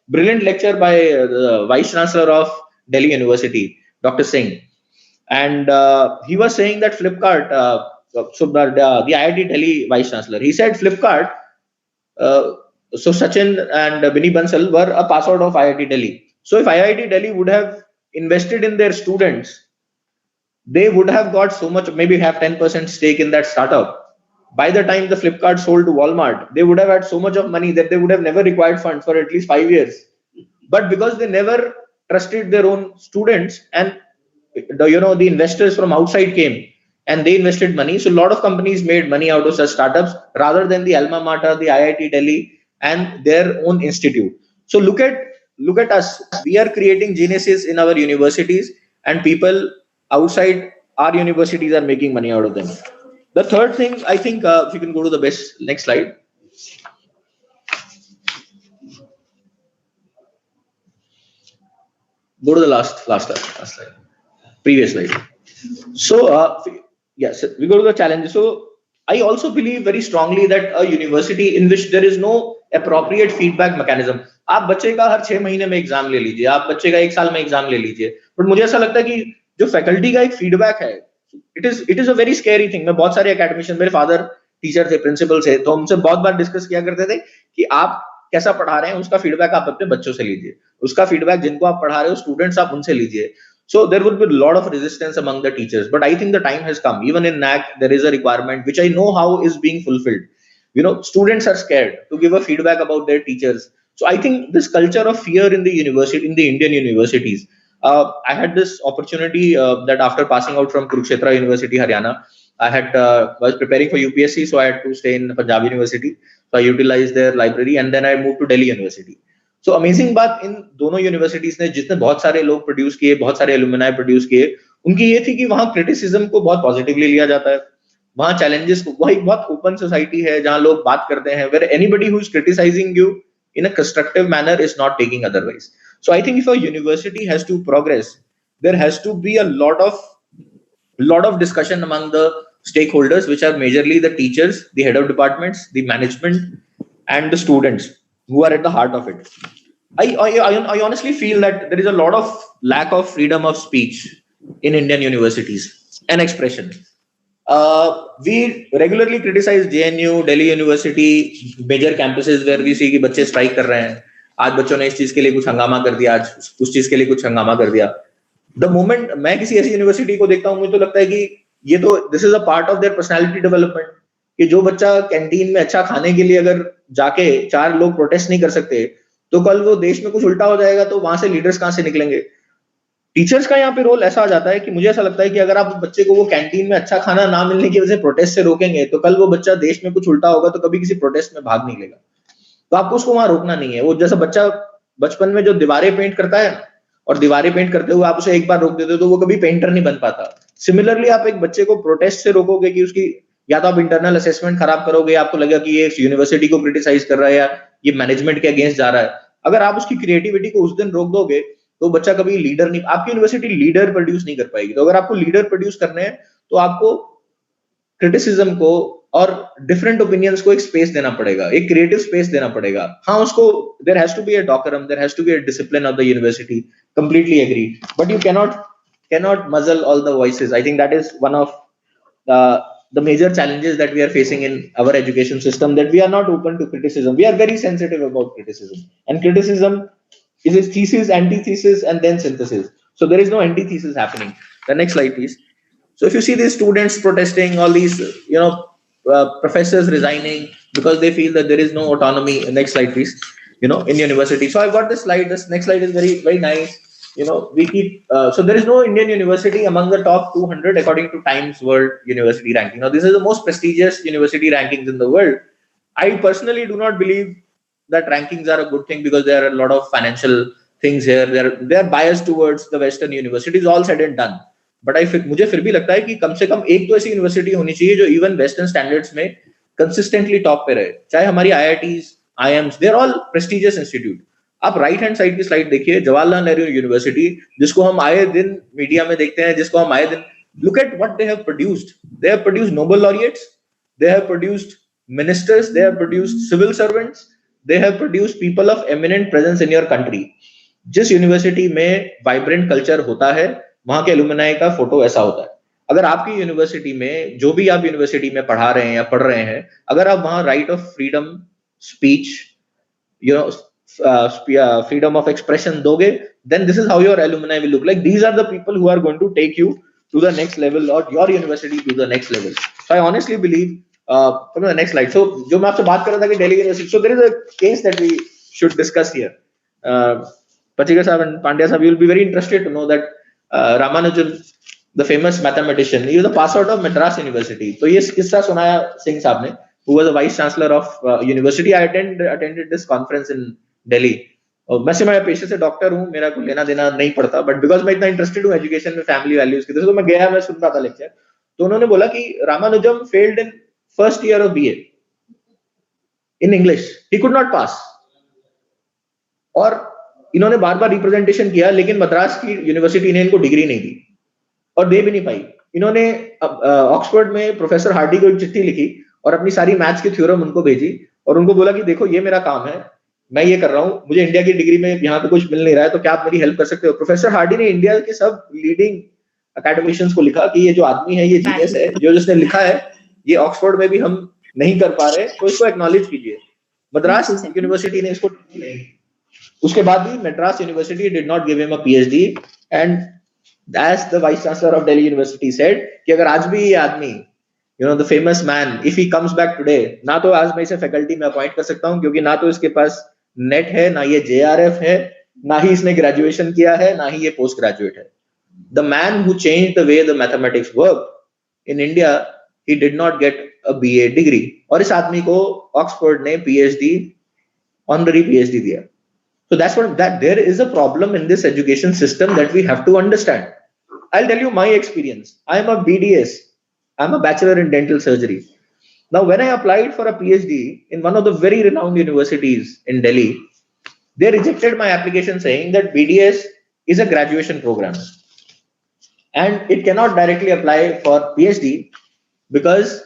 brilliant lecture by the vice chancellor of Delhi University, Dr. Singh, and he was saying that Flipkart. So the IIT Delhi vice chancellor, he said Flipkart. So Sachin and Binny Bansal were a pass out of IIT Delhi. So if IIT Delhi would have invested in their students, they would have got so much, maybe have 10% stake in that startup. By the time the Flipkart sold to Walmart, they would have had so much of money that they would have never required funds for at least 5 years. But because they never trusted their own students, and the investors from outside came and they invested money, so a lot of companies made money out of such startups rather than the alma mater, the IIT Delhi and their own institute. So look at us. We are creating geniuses in our universities, and people outside our universities are making money out of them. The third thing, I think, if you can go to the next slide. Go to the last slide. Previous slide. So, yes, we go to the challenges. So, I also believe very strongly that a university in which there is no appropriate feedback mechanism. आप बच्चे का हर 6 महीने में exam ले लीजिए, आप बच्चे का 1 साल में एग्जाम ले लीजिए, बट मुझे ऐसा लगता है कि जो फैकल्टी का एक फीडबैक है, it is a very scary thing. मैं बहुत सारे एकेडमिशियन, मेरे फादर टीचर थे, प्रिंसिपल थे, तो हमसे बहुत बार डिस्कस किया करते थे कि आप कैसा पढ़ा रहे हैं, उसका फीडबैक आप अपने बच्चों से लीजिए, उसका फीडबैक जिनको आप पढ़ा रहे हो स्टूडेंट्स, आप उनसे लीजिए. So there would be a lot of resistance among the teachers, but I think the time has come. Even in NAC, there is a requirement which I know how is being fulfilled. Students are scared to give a feedback about their teachers. So I think this culture of fear in the university, in the Indian universities. I had this opportunity that after passing out from Kurukshetra University, Haryana, I was preparing for UPSC, so I had to stay in Punjab University. So I utilized their library, and then I moved to Delhi University. So amazing बात इन दोनों universities ने जितने बहुत सारे लोग produce किए, बहुत सारे एलुमनाई प्रोड्यूस किए, उनकी ये थी कि वहाँ क्रिटिसिज्म को बहुत पॉजिटिवली लिया जाता है, वहाँ चैलेंजेस को, वहाँ एक बहुत ओपन सोसाइटी है जहाँ लोग बात करते हैं, where anybody who is criticizing you in a constructive manner is not taking otherwise. So I think if a university has to progress, there has to be a lot of discussion among the stakeholders, which are majorly the teachers, the head of departments, the management, and the students who are at the heart of it. I honestly feel that there is a lot of lack of freedom of speech in Indian universities and expression. We regularly criticize JNU, Delhi University, major campuses where we see कि बच्चे strike कर रहे हैं. आज बच्चों ने इस चीज के लिए कुछ हंगामा कर दिया, आज उस चीज के लिए कुछ हंगामा कर दिया. The moment मैं किसी ऐसी यूनिवर्सिटी को देखता हूँ, मुझे तो लगता है कि ये तो this is a part of their personality development. कि जो बच्चा कैंटीन में अच्छा खाने के लिए अगर जाके 4 लोग प्रोटेस्ट नहीं कर सकते, तो कल वो देश में कुछ उल्टा हो जाएगा, तो वहां से लीडर्स कहां से निकलेंगे? टीचर्स का यहाँ पे रोल ऐसा आ जाता है कि मुझे ऐसा लगता है कि अगर आप बच्चे को वो कैंटीन में अच्छा खाना ना मिलने की वजह से प्रोटेस्ट से रोकेंगे, तो कल वो बच्चा देश में कुछ उल्टा होगा तो कभी किसी प्रोटेस्ट में भाग नहीं लेगा. तो आपको उसको वहां रोकना नहीं है. वो जैसा बच्चा बचपन में जो दीवारें पेंट करता है और दीवारें पेंट करते हुए आप उसे एक बार रोक देते हो तो वो कभी पेंटर नहीं बन पाता. सिमिलरली आप एक बच्चे को प्रोटेस्ट से रोकोगे कि उसकी या तो आप इंटरनल असेसमेंट खराब करोगे, आपको लगेगा कि ये यूनिवर्सिटी को क्रिटिसाइज कर रहा है या ये मैनेजमेंट के अगेंस्ट जा रहा है. अगर आप उसकी क्रिएटिविटी को उस दिन रोक दोगे तो बच्चा कभी लीडर नहीं, आपकी यूनिवर्सिटी लीडर प्रोड्यूस नहीं कर पाएगी. तो अगर आपको लीडर प्रोड्यूस करने हैं तो आपको क्रिटिसिज्म को और डिफरेंट ओपिनियंस को एक स्पेस देना पड़ेगा, एक क्रिएटिव स्पेस देना पड़ेगा. हाँ, उसको there has to be a decorum, there has to be a discipline of the university, completely agree, but you cannot muzzle all the voices. I think that is one of the major challenges that we are facing in our education system, that we are not open to criticism. We are very sensitive about criticism, and criticism is a thesis, antithesis, and then synthesis. So there is no antithesis happening. The next slide, please. So if you see these students protesting, all these, professors resigning because they feel that there is no autonomy. Next slide, please. In university. So I've got this slide. This next slide is very, very nice. We keep, so there is no Indian university among the top 200 according to Times World University ranking. Now, this is the most prestigious university rankings in the world. I personally do not believe that rankings are a good thing, because there are a lot of financial things here. They're biased towards the Western universities, all said and done. But मुझे फिर भी लगता है कि कम से कम एक तो ऐसी यूनिवर्सिटी होनी चाहिए जो इवन वेस्टर्न स्टैंडर्ड्स में कंसिस्टेंटली टॉप पे रहे. चाहे हमारी IITs, IIMs, they are all prestigious institute. आप राइट हैंड साइड की स्लाइड देखिए, जवाहरलाल नेहरू यूनिवर्सिटी, जिसको हम आए दिन मीडिया में देखते हैं, जिसको हम आए दिन, look at what they have produced. They have produced Nobel laureates, they have produced ministers, they have produced civil servants, they have produced people of eminent presence in your country. जिस university में vibrant culture होता है, वहां के alumni का photo ऐसा होता है. अगर आपकी यूनिवर्सिटी में, जो भी आप यूनिवर्सिटी में पढ़ा रहे हैं या पढ़ रहे हैं, अगर आप वहां right of freedom speech, freedom of expression doge, then this is how your alumni will look like. These are the people who are going to take you to the next level, or your university to the next level. So I honestly believe, come to the next slide. So jo main aapse baat kar raha tha ki Delhi University, so there is a case that we should discuss here. Pachikar sahab and Pandya sahab, you will be very interested to know that Ramanujan, the famous mathematician, he was the pass out of Madras University. So ye kissa sunaya Singh sahab ne, who was the vice chancellor of university. I attended this conference in Delhi. और वैसे मैं पेशे से doctor हूँ, मेरा कोई लेना देना नहीं पड़ता, बट बिकॉज मैं इतना इंटरेस्टेड हूँ एजुकेशन में, फैमिली वैल्यूज की तरह, तो मैं गया, मैं सुन रहा था लेक्चर. तो उन्होंने बोला कि Ramanujan failed in first year of BA in English, he could not pass. और इन्होंने बार बार रिप्रेजेंटेशन किया, लेकिन मद्रास की यूनिवर्सिटी ने इनको डिग्री नहीं दी और दे भी नहीं पाई. इन्होंने ऑक्सफोर्ड में प्रोफेसर हार्डी को एक चिट्ठी लिखी और अपनी सारी मैथ्स की थ्योरम उनको भेजी और उनको बोला कि देखो, ये मेरा काम है, मैं ये कर रहा हूँ, मुझे इंडिया की डिग्री में यहाँ पे कुछ मिल नहीं रहा है, तो क्या आप मेरी हेल्प कर सकते हो. प्रोफेसर हार्डी ने इंडिया के सब लीडिंग अकेडमिशियंस को लिखा कि ये जो आदमी है, ये जीनियस है, जो जिसने लिखा है, ये ऑक्सफोर्ड में भी हम नहीं कर पा रहे, तो इसको एक्नॉलेज कीजिए. मद्रास यूनिवर्सिटी ने इसको नहीं. उसके बाद भी Madras university did not give him a PhD, and as the vice chancellor of Delhi university said कि अगर आज भी ये आदमी, the famous man, if he comes back today, ना तो आज मैं इसे फैकल्टी में अपॉइंट कर सकता हूँ, क्योंकि ना तो इसके पास नेट है, ना ये JRF है, ना ही इसने ग्रेजुएशन किया है, ना ही ये पोस्ट ग्रेजुएट है. The man who changed the way the mathematics work in India, he did not get a BA degree, और इस आदमी को ऑक्सफोर्ड ने PhD, ऑनररी PhD दिया. So that's what, that there is a problem in this education system that we have to understand. I'll tell you my experience. I am a BDS. I'm a bachelor in dental surgery. Now, when I applied for a PhD in one of the very renowned universities in Delhi, they rejected my application saying that BDS is a graduation program and it cannot directly apply for PhD because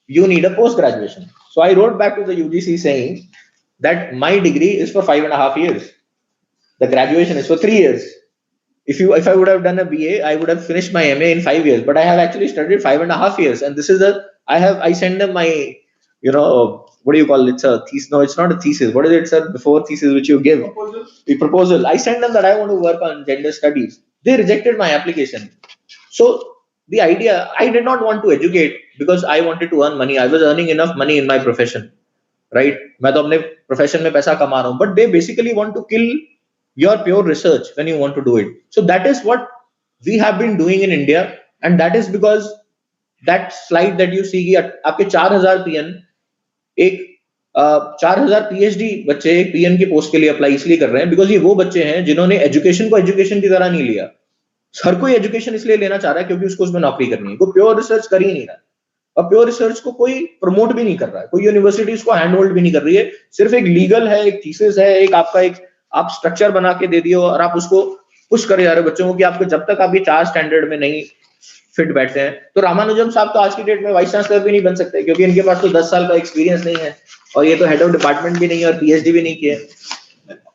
you need a post-graduation. So I wrote back to the UGC saying that my degree is for 5.5 years. The graduation is for 3 years. If I would have done a BA, I would have finished my MA in 5 years, but I have actually studied 5.5 years. And this is I send them my, what do you call it? It's a thesis. No, it's not a thesis. What is it, sir? Before thesis, which you give? The proposal. I send them that I want to work on gender studies. They rejected my application. So the idea, I did not want to educate because I wanted to earn money. I was earning enough money in my profession, right? मैं तो अपने profession में पैसा कमा रहा हूँ. But they basically want to kill your pure research when you want to do it. So that is what we have been doing in India, and that is because that slide that you see कि आपके 4000 PN, एक 4000 PhD बच्चे एक PN की post के लिए apply इसलिए कर रहे हैं बिकॉज ये वो बच्चे हैं जिन्होंने एजुकेशन को एजुकेशन की तरह नहीं लिया. हर कोई एजुकेशन इसलिए लेना चाह रहा है क्योंकि उसको उसमें नौकरी करनी है. कोई प्योर रिसर्च कर ही नहीं रहा, और प्योर रिसर्च को कोई प्रमोट भी नहीं कर रहा है, कोई यूनिवर्सिटी उसको हैंड होल्ड भी नहीं कर रही है. सिर्फ एक लीगल है, एक थीसिस है, एक आपका एक आप स्ट्रक्चर बना के दे दियो और आप उसको पुश करे जा रहे हो बच्चों को कि आपको जब तक आप ये 4 स्टैंडर्ड में नहीं फिट बैठते हैं। तो रामानुजम साहब तो आज की डेट में वाइस चांसलर भी नहीं बन सकते, क्योंकि इनके पास तो 10 साल का एक्सपीरियंस नहीं है, और ये तो हेड ऑफ डिपार्टमेंट भी नहीं है और पीएचडी भी नहीं किए।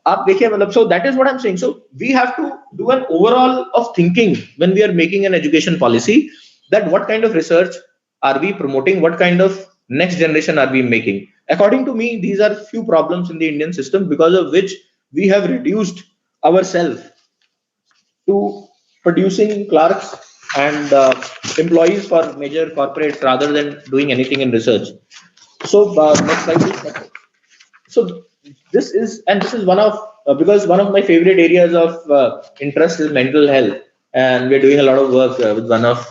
आप देखिए, मतलब, so that is what I'm saying. So we have to do an overall of thinking when we are making an education policy, that what kind of research are we promoting, what kind of next generation are we making. According to me, these are few problems in the Indian system because of which we have reduced ourselves to producing clerks and employees for major corporates rather than doing anything in research. So next slide please. So this is one of because one of my favorite areas of interest is mental health, and we're doing a lot of work with one of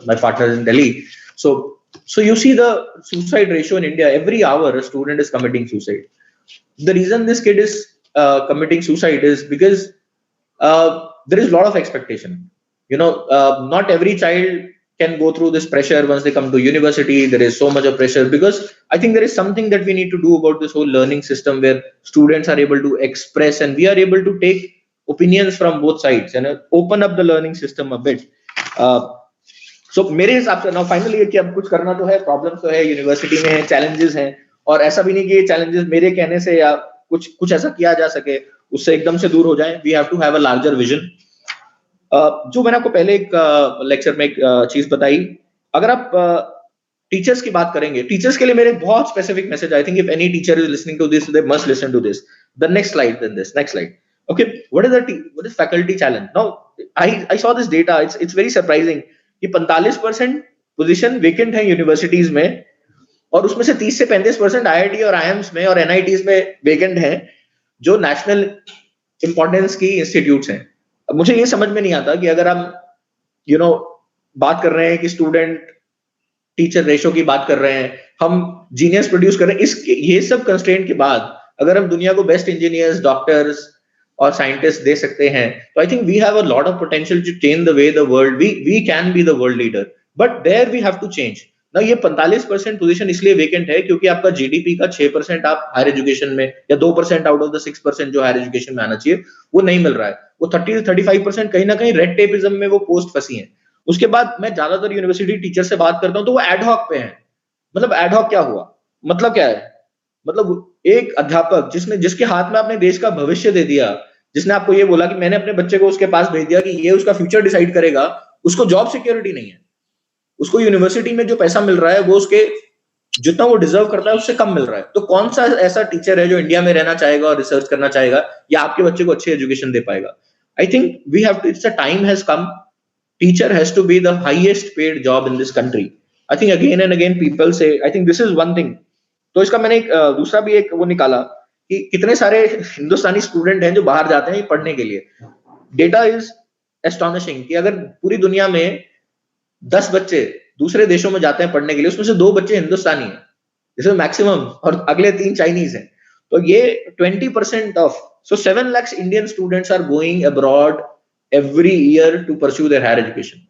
my partners in Delhi. So you see the suicide ratio in India. Every hour a student is committing suicide. The reason this kid is committing suicide is because there is a lot of expectation. Not every child can go through this pressure once they come to university. There is so much of pressure, because I think there is something that we need to do about this whole learning system, where students are able to express and we are able to take opinions from both sides and open up the learning system a bit. So मेरे हिसाब से now finally कि अब कुछ करना तो है, problems तो है, यूनिवर्सिटी में है, चैलेंजेस हैं, और ऐसा भी नहीं कि ये चैलेंजेस मेरे कहने से या कुछ ऐसा किया जा सके उससे एकदम से दूर हो जाए. We have to have a larger vision. जो मैंने आपको पहले एक लेक्चर में एक चीज बताई, अगर आप टीचर्स की बात करेंगे, टीचर्स के लिए मेरे बहुत specific message. I think if any teacher is listening to this, they must listen to this. The next slide, then this next slide. Okay, what is faculty challenge? Now I saw this data. It's very surprising कि 45% position vacant है universities में, और उसमें से 30 से 35% IIT और IIMs में और एनआईटीज में वेकेंट है, जो नेशनल इंपॉर्टेंस की इंस्टीट्यूट्स हैं. अब मुझे ये समझ में नहीं आता कि अगर हम बात कर रहे हैं कि स्टूडेंट टीचर रेशो की बात कर रहे हैं, हम जीनियस प्रोड्यूस कर रहे हैं, ये सब कंस्ट्रेंट के बाद अगर हम दुनिया को बेस्ट इंजीनियर्स, डॉक्टर्स और साइंटिस्ट दे सकते हैं, तो I think we have a lot of potential to change the way the world. We can be the world leader, but there we have to change. ना ये 45% पोजीशन इसलिए vacant है क्योंकि आपका जीडीपी का 6% आप हायर एजुकेशन में, या 2% आउट ऑफ द 6% जो हायर एजुकेशन में आना चाहिए, वो नहीं मिल रहा है. वो 30-35% कहीं ना कहीं रेड टेपिज्म में वो पोस्ट फंसी है. उसके बाद मैं ज्यादातर यूनिवर्सिटी टीचर से बात करता हूं तो वो एडहॉक पे है. मतलब एडहॉक क्या हुआ, मतलब क्या है, मतलब एक अध्यापक जिसके हाथ में आपने देश का भविष्य दे दिया, जिसने आपको ये बोला कि मैंने अपने बच्चे को उसके पास भेज दिया कि ये उसका फ्यूचर डिसाइड करेगा, उसको जॉब सिक्योरिटी नहीं है. उसको यूनिवर्सिटी में जो पैसा मिल रहा है वो उसके जितना वो डिजर्व करता है उससे कम मिल रहा है. तो कौन सा ऐसा टीचर है जो इंडिया में रहना चाहेगा और रिसर्च करना चाहेगा या आपके बच्चे को अच्छी एजुकेशन दे पाएगा? I think we have to, it's a time has come. Teacher has to be the highest paid job in this country. I think again and again people say, I think this is one thing. तो इसका मैंने एक दूसरा भी एक वो निकाला कि कितने सारे हिंदुस्तानी स्टूडेंट हैं जो बाहर जाते हैं पढ़ने के लिए. डेटा इज एस्टोनिशिंग कि अगर पूरी दुनिया में 10 बच्चे दूसरे देशों में जाते हैं पढ़ने के लिए, उसमें से 2 बच्चे हिंदुस्तानी हैं, जिसमें मैक्सिमम, और अगले 3 चाइनीज हैं. तो ये 20% of, so 7 lakhs Indian students are going abroad every year to pursue their higher education.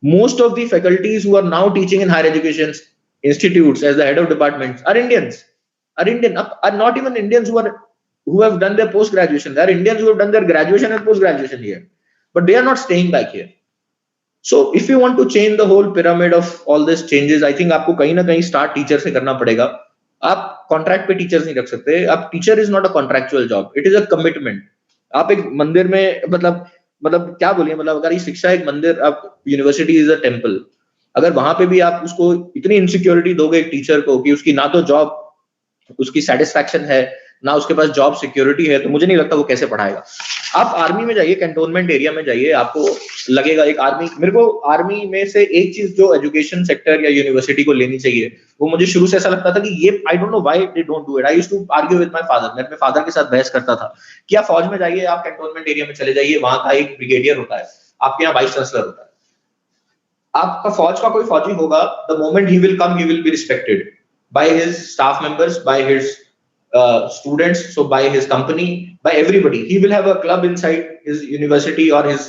Most of the faculties who are now teaching in higher education institutes as the head of departments are Indians. Are not even Indians who have done their post graduation. They are Indians who have done their graduation and post graduation here, but they are not staying back here. So if you want to change the whole pyramid of all these changes, I think आपको कहीं ना कहीं start teacher से करना पड़ेगा. आप contract पे teachers नहीं रख सकते. आप teacher is not a contractual job. It is a commitment. आप एक मंदिर में मतलब क्या बोलिए, मतलब अगर ये शिक्षा एक मंदिर, आप यूनिवर्सिटी इज अ टेम्पल, अगर वहां पे भी आप उसको इतनी इनसिक्योरिटी दोगे एक टीचर को कि उसकी ना तो जॉब, उसकी सेटिस्फैक्शन है, ना उसके पास जॉब सिक्योरिटी है, तो मुझे नहीं लगता वो कैसे पढ़ाएगा. आप आर्मी में जाइए, कैंटोनमेंट एरिया में जाइए, आपको लगेगा एक आर्मी, मेरे को आर्मी में से एक चीज जो एजुकेशन सेक्टर या यूनिवर्सिटी को लेनी चाहिए, वो मुझे शुरू से ऐसा लगता था कि ये, I don't know why they don't do it. I used to argue with my father. मैं अपने फादर के साथ बहस करता था कि आप फौज में जाइए, आप कैंटोनमेंट एरिया में चले जाइए, वहां का एक ब्रिगेडियर होता है, आपके यहाँ वाइस चांसलर होता है. आपका फौज का कोई फौजी होगा, the moment he will come, he will be respected by his staff members, by his students, so by his company, by everybody. He will have a club inside his university or his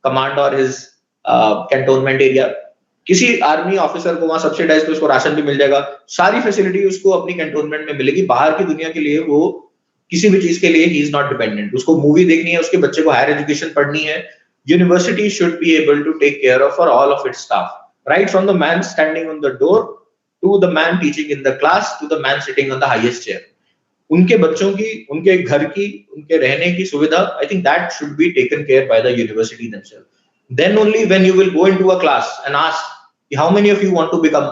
command or his cantonment area. किसी army officer को वहां subsidise पे उसको ration भी मिल जाएगा, सारी facility उसको अपनी कैंटोनमेंट में मिलेगी. बाहर की दुनिया के लिए वो किसी भी चीज के लिए ही इज नॉट डिपेंडेंट. उसको मूवी देखनी है, उसके बच्चे को हायर एजुकेशन पढ़नी है, university should be able to take care of for all of its staff, right from the man standing on the door to the man teaching in the class to the man sitting on the highest chair. उनके बच्चों की, उनके घर की, उनके रहने की सुविधा, I think that should be taken care by the university themselves. Then only when you will go into a class and ask how many of you want to become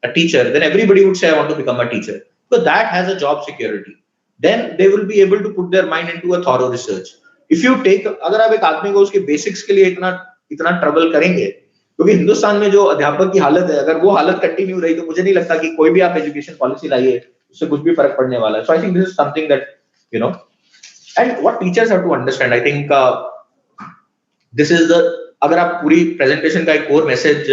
a teacher, then everybody would say I want to become a teacher, because that has a job security. Then they will be able to put their mind into a thorough research. If you take, अगर आप एक आदमी को उसके basics के लिए इतना trouble करेंगे, क्योंकि हिंदुस्तान में जो अध्यापक की हालत है, अगर वो हालत कंटिन्यू रही तो मुझे नहीं लगता कि कोई भी आप एजुकेशन पॉलिसी लाइए उससे कुछ भी फर्क पड़ने वाला है. So I think this is something that, you know, and what teachers have to understand, I think this is the, अगर आप पूरी प्रेजेंटेशन का एक core message,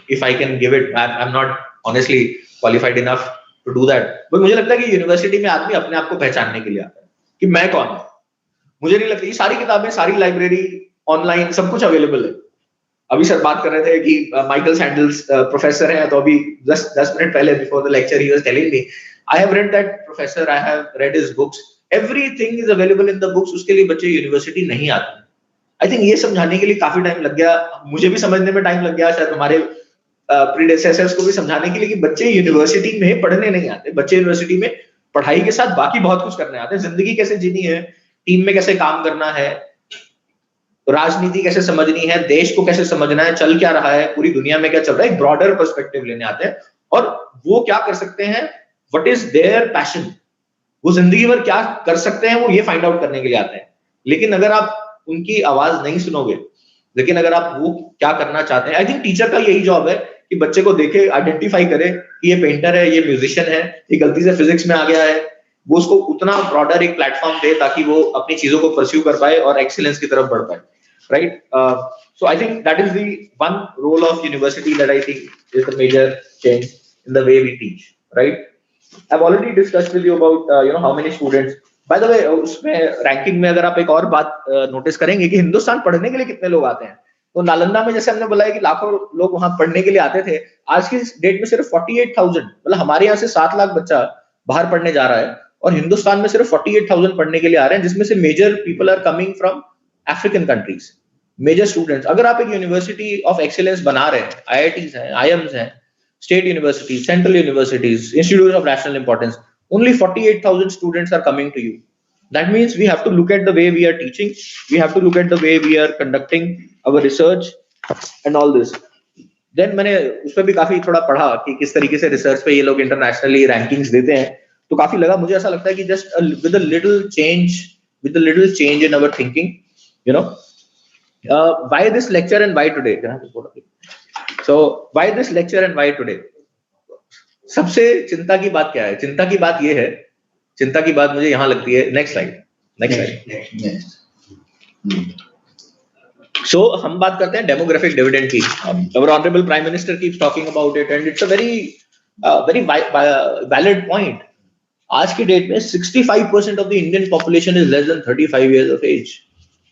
if I can give it, I'm not honestly qualified enough to do that, but मुझे लगता है कि university में आदमी अपने आप को पहचानने के लिए आता है कि मैं कौन हूँ. मुझे नहीं लगता, ये सारी किताबें, सारी लाइब्रेरी, ऑनलाइन सब कुछ अवेलेबल है. अभी सर बात कर रहे थे कि माइकल सैंडल्स प्रोफेसर हैं, तो अभी 10 मिनट पहले before the lecture he was telling me, I have read that professor, I have read his books, everything is available in the books. उसके लिए बच्चे यूनिवर्सिटी नहीं आते. आई थिंक ये समझाने के लिए काफी टाइम लग गया, मुझे भी समझने में टाइम लग गया, शायद हमारे प्रीडेसेसर्स को भी समझाने के लिए कि बच्चे यूनिवर्सिटी में पढ़ने नहीं आते. बच्चे यूनिवर्सिटी में पढ़ाई के साथ बाकी बहुत कुछ करने आते हैं. जिंदगी कैसे जीनी है, टीम में कैसे काम करना है, राजनीति कैसे समझनी है, देश को कैसे समझना है, चल क्या रहा है, पूरी दुनिया में क्या चल रहा है, एक ब्रॉडर पर्सपेक्टिव लेने आते हैं. और वो क्या कर सकते हैं, व्हाट इज देयर पैशन, वो जिंदगी भर क्या कर सकते हैं, वो ये फाइंड आउट करने के लिए आते हैं. लेकिन अगर आप उनकी आवाज नहीं सुनोगे, लेकिन अगर आप वो क्या करना चाहते हैं, आई थिंक टीचर का यही जॉब है कि बच्चे को देखे, आइडेंटिफाई करे कि ये पेंटर है, ये म्यूजिशियन है, ये गलती से फिजिक्स में आ गया है, वो उसको उतना ब्रॉडर एक प्लेटफॉर्म दे ताकि वो अपनी चीजों को परस्यू कर पाए और एक्सीलेंस की तरफ बढ़ पाए. Right, so I think that is the one role of university that I think is the major change in the way we teach. Right, I've already discussed with you about how many students. By the way, उसमें ranking में अगर आप एक और बात notice करेंगे कि हिंदुस्तान पढ़ने के लिए कितने लोग आते हैं, तो नालंदा में जैसे हमने बोला है कि लाखों लोग वहां पढ़ने के लिए आते थे, आज की डेट में सिर्फ 48,000, मतलब हमारे यहाँ से 7 लाख बच्चा बाहर पढ़ने जा रहा है, और हिंदुस्तान में सिर्फ 48,000 पढ़ने के लिए आ रहे हैं, जिसमें से major people are coming from African countries. Major students, अगर आप एक यूनिवर्सिटी ऑफ एक्सीलेंस बना रहे हैं, आईआईटीज हैं, आईएम्स हैं, state universities, central universities, institute of national importance, only 48,000 students are coming to you. That means we have to look at the way we are teaching, we have to look at the way we are conducting our research and all this. Then मैंने उस पर भी काफी थोड़ा पढ़ा कि किस तरीके से रिसर्च पे ये लोग इंटरनेशनली रैंकिंग्स देते हैं, तो काफी लगा, मुझे ऐसा लगता है कि just with a little change in our thinking, why this lecture and why today? So why this lecture and why today? सबसे चिंता की बात क्या है? चिंता की बात ये है, चिंता की बात मुझे यहाँ लगती है, नेक्स्ट स्लाइड. So हम बात करते हैं डेमोग्राफिक डिविडेंड की. Our honorable prime minister keeps talking about it and it's a very valid point. आज की डेट में 65% of the Indian population is less than 35 years of age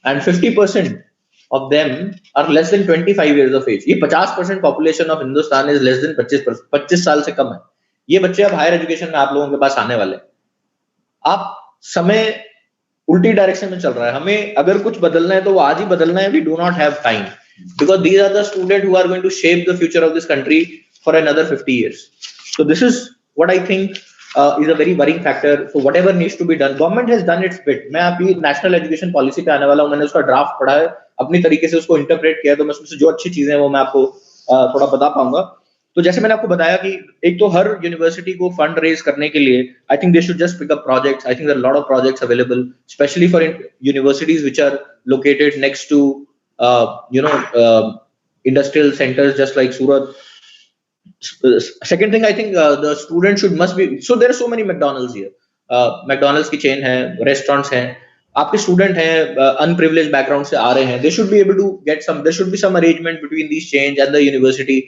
and 50% of them are less than 25 years of age. ये 50% population of Hindustan is less than 25 साल से कम है. ये बच्चे अब हायर एजुकेशन में आप लोगों के पास आने वाले हैं. आप समय उल्टी डायरेक्शन में चल रहा है. हमें अगर कुछ बदलना है तो वो आज ही बदलना है. We do not have time because these are the students who are going to shape the future of this country for another 50 years. So this is what I think is a very worrying factor. So whatever needs to be done, government has done its bit. मैं अभी national education policy पे आने वाला हूँ. मैंने उसका draft पढ़ा है, अपनी तरीके से उसको इंटरप्रेट किया, तो मैं उसमें से जो अच्छी चीजें हैं वो मैं आपको थोड़ा बता पाऊंगा. तो जैसे मैंने आपको बताया कि एक तो हर यूनिवर्सिटी को फंड रेज करने के लिए I think they should just pick up projects. I think there are lot of projects available specially for universities which are located next to industrial centers just like Surat. Second thing, I think the student must be, so there are so many McDonald's here. McDonald's की chain है, restaurants हैं, आपके student हैं unprivileged background से आ रहे हैं, they should be able to get there should be some arrangement between these chains and the university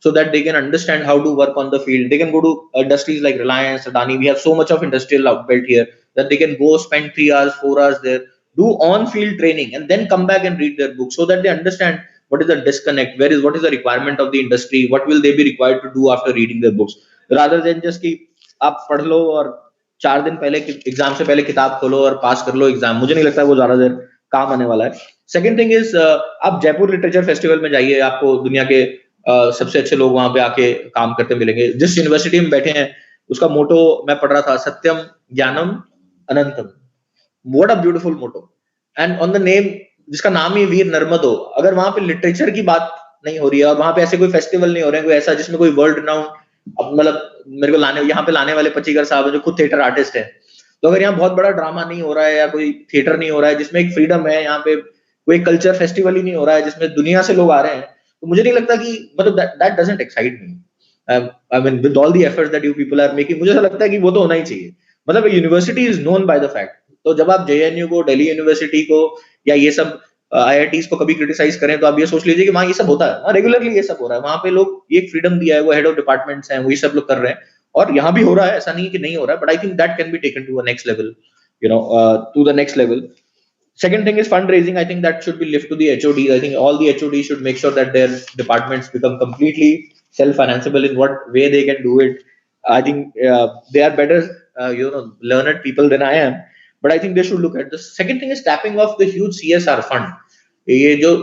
so that they can understand how to work on the field. They can go to industries like Reliance, Adani. We have so much of industrial outbuilt here that they can go spend 3 hours, 4 hours there, do on-field training and then come back and read their books so that they understand what is the disconnect, what is the requirement of the industry, what will they be required to do after reading their books, rather than just कि आप पढ़ लो और 4 दिन पहले exam से पहले किताब खोलो और पास कर लो एग्जाम. मुझे नहीं लगता वो ज्यादा देर काम आने वाला है. सेकंड थिंग इज आप जयपुर लिटरेचर फेस्टिवल में जाइए, आपको दुनिया के सबसे अच्छे लोग वहां पे आके काम करते मिलेंगे। जिस यूनिवर्सिटी में बैठे हैं उसका मोटो मैं पढ़ रहा था, सत्यम ज्ञानम अनंतम। What a beautiful motto. And on the name, जिसका नाम ही वीर नर्मदो, अगर वहां पे लिटरेचर की बात नहीं हो रही है और वहां पे ऐसे कोई फेस्टिवल नहीं हो रहे हैं कोई ऐसा जिसमें कोई वर्ल्ड रिनाउंड, मतलब मेरे को यहाँ पे लाने वाले पचीगर साहब है जो खुद थिएटर आर्टिस्ट है, तो अगर यहाँ बहुत बड़ा ड्रामा नहीं हो रहा है या कोई थिएटर नहीं हो रहा है जिसमें एक फ्रीडम है, यहाँ पे कोई कल्चर फेस्टिवल ही नहीं हो रहा है जिसमें दुनिया से लोग आ रहे हैं, तो मुझे नहीं लगता कि मतलब that doesn't excite me. I mean with all the efforts that you people are making, मुझे ऐसा लगता है कि वो तो होना ही चाहिए। मतलब university is known by the fact. तो जब आप जेएनयू को, दिल्ली यूनिवर्सिटी को या ये सब आईआईटीज को कभी क्रिटिसाइज करें तो आप ये सोच लीजिए कि वहाँ ये सब होता है, रेगुलरली ये सब हो रहा है। वहाँ पे लोग ये फ्रीडम दिया है, वो हेड ऑफ डिपार्टमेंट्स हैं, वो ये सब लोग कर रहे हैं, और यहाँ भी हो रहा है, ऐसा नहीं है कि नहीं हो रहा है, but I think that can be taken to a next level, to the next level. Second thing is fundraising. I think that should be left to the HODs. I think all the HODs should make sure that their departments become completely self-financeable in what way they can do it. I think they are better, learned people than I am. But I think they should look at this. Second thing is tapping off the huge CSR fund. ये जो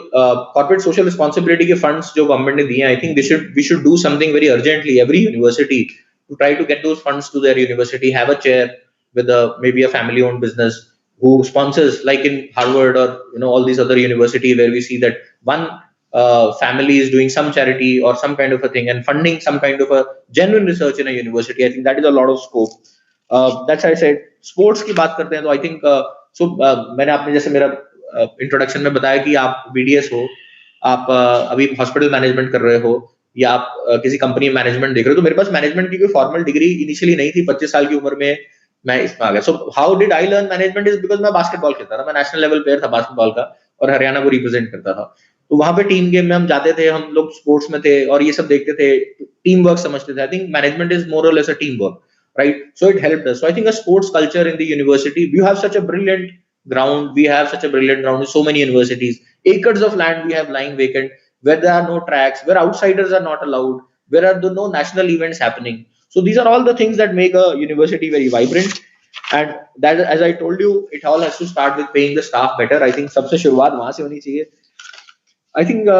corporate social responsibility के funds जो government ने दिए हैं, I think we should do something very urgently. Every university to try to get those funds to their university, have a chair with maybe a family-owned business who sponsors, like in Harvard or all these other universities where we see that one family is doing some charity or some kind of a thing and funding some kind of a genuine research in a university. I think that is a lot of scope. That's why I said sports की बात करते हैं तो I think मैंने आपने जैसे मेरा introduction में बताया कि आप BDS हो, आप अभी हॉस्पिटल मैनेजमेंट कर रहे हो या आप किसी कंपनी मैनेजमेंट देख रहे हो, तो मेरे पास मैनेजमेंट की कोई फॉर्मल डिग्री इनिशियली नहीं थी। 25 साल की उम्र में मैं इसमें आ गया। So how did I learn management is because मैं बास्केटबॉल खेलता था, मैं नेशनल लेवल प्लेयर था बास्केटबॉल का और हरियाणा को रिप्रेजेंट करता था। तो वहां पे टीम गेम में हम जाते थे, हम लोग स्पोर्ट्स में थे और ये सब देखते थे, टीम वर्क समझते थे। I think management is more और less a team work, right? So it helped us. So I think a sports culture in the university, we have such a brilliant ground, we have such a brilliant ground in so many universities, acres of land we have lying vacant where there are no tracks, where outsiders are not allowed, where are no national events happening. So these are all the things that make a university very vibrant, and that, as I told you, it all has to start with paying the staff better. I think सबसे शुरुआत वहां से होनी चाहिए. I think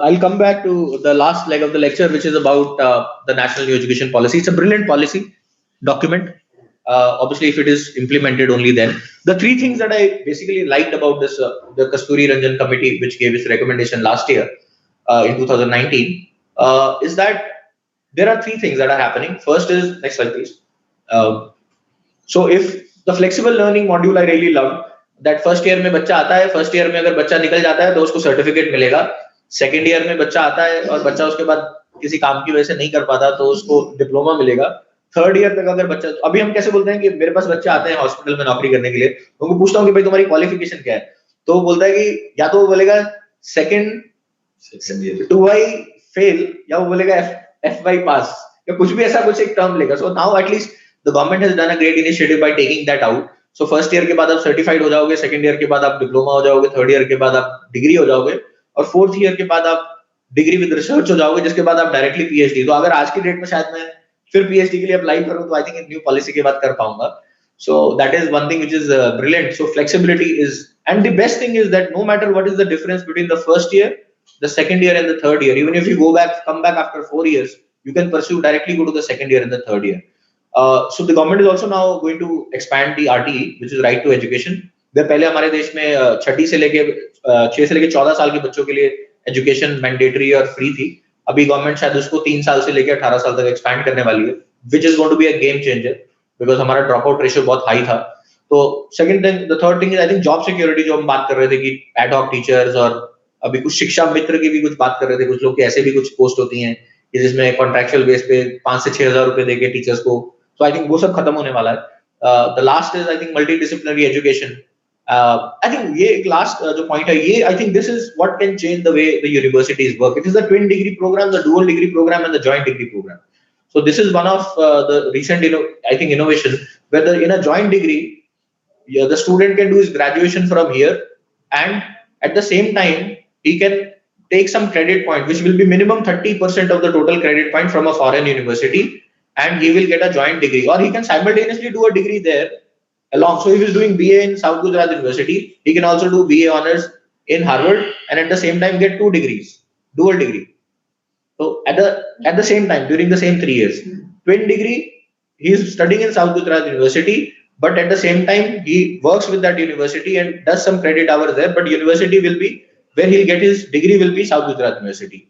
I'll come back to the last leg of the lecture, which is about the National New Education Policy. It's a brilliant policy document. Obviously, if it is implemented only then. The three things that I basically liked about this, the Kasturi Ranjan committee, which gave its recommendation last year in 2019, is that there are three things that are happening. First is, next slide please. So if the flexible learning module I really loved, that first year में बच्चा आता है, first year में अगर बच्चा निकल जाता है तो उसको सर्टिफिकेट मिलेगा, second year में बच्चा आता है और बच्चा उसके बाद किसी काम की वजह से नहीं कर पाता तो उसको डिप्लोमा मिलेगा, थर्ड ईयर तक अगर बच्चा, अभी हम कैसे बोलते हैं कि मेरे पास बच्चे आते हैं हॉस्पिटल में नौकरी करने के लिए, उनको पूछता हूँ कि भाई तुम्हारी क्वालिफिकेशन क्या है, तो वो बोलता है कि या तो वो बोलेगा सेकंड 2y फेल या वो बोलेगा FY पास या कुछ भी ऐसा कुछ एक टर्म लेगा. So now at least the government has done a great initiative by taking that out. So first year के बाद आप सर्टिफाइड हो जाओगे, सेकंड ईयर के बाद आप डिप्लोमा हो जाओगे, थर्ड ईयर के बाद आप डिग्री हो जाओगे और फोर्थ ईयर के बाद आप डिग्री विद रिसर्च हो जाओगे, जिसके बाद आप डायरेक्टली पीएचडी. तो अगर आज की डेट में शायद मैं फिर पीएचडी के लिए अप्लाई करूं तो आई थिंक न्यू पॉलिसी के बाद कर पाऊंगा. So that is one thing which is brilliant. So flexibility is, and the best thing is that no matter what is the difference between the first year, the second year and the third year, even if you go back, come back after 4 years, you can pursue directly go to the second year and the third year. So the government is also now going to expand the RTE, which is right to education. पहले हमारे देश में 6 से लेके 14 साल के बच्चों के लिए एजुकेशन मैंडेटरी और फ्री थी. अभी गवर्नमेंट शायद उसको 3 साल से लेकर 18 साल तक एक्सपैंड करने वाली है, which is going to be a game changer because हमारा ड्रॉप आउट रेशियो बहुत हाई था. तो second thing, the third thing is I think job security, जो हम बात कर रहे थे कि एड हॉक टीचर्स, और अभी कुछ शिक्षा मित्र की भी कुछ बात कर रहे थे, कुछ लोग की ऐसे भी कुछ पोस्ट होती हैं जिसमें कॉन्ट्रैक्चुअल बेस पे 5 से 6 हजार रुपए देके टीचर्स को. तो आई थिंक वो सब खत्म होने वाला है. The last is I think multi disciplinary education. I think ये एक लास्ट जो पॉइंट है, ये I think this is what can change the way the universities work. It is the twin degree program, the dual degree program, and the joint degree program. So this is one of the recent, I think, innovation where in a joint degree, the student can do his graduation from here, and at the same time he can take some credit point, which will be minimum 30% of the total credit point from a foreign university, and he will get a joint degree, or he can simultaneously do a degree there along. So if he's doing BA in South Gujarat University, he can also do BA honors in Harvard and at the same time get 2 degrees, dual degree. So at the same time, during the same 3 years, twin degree, he is studying in South Gujarat University, but at the same time, he works with that university and does some credit hours there. But university will be where he'll get his degree will be South Gujarat University.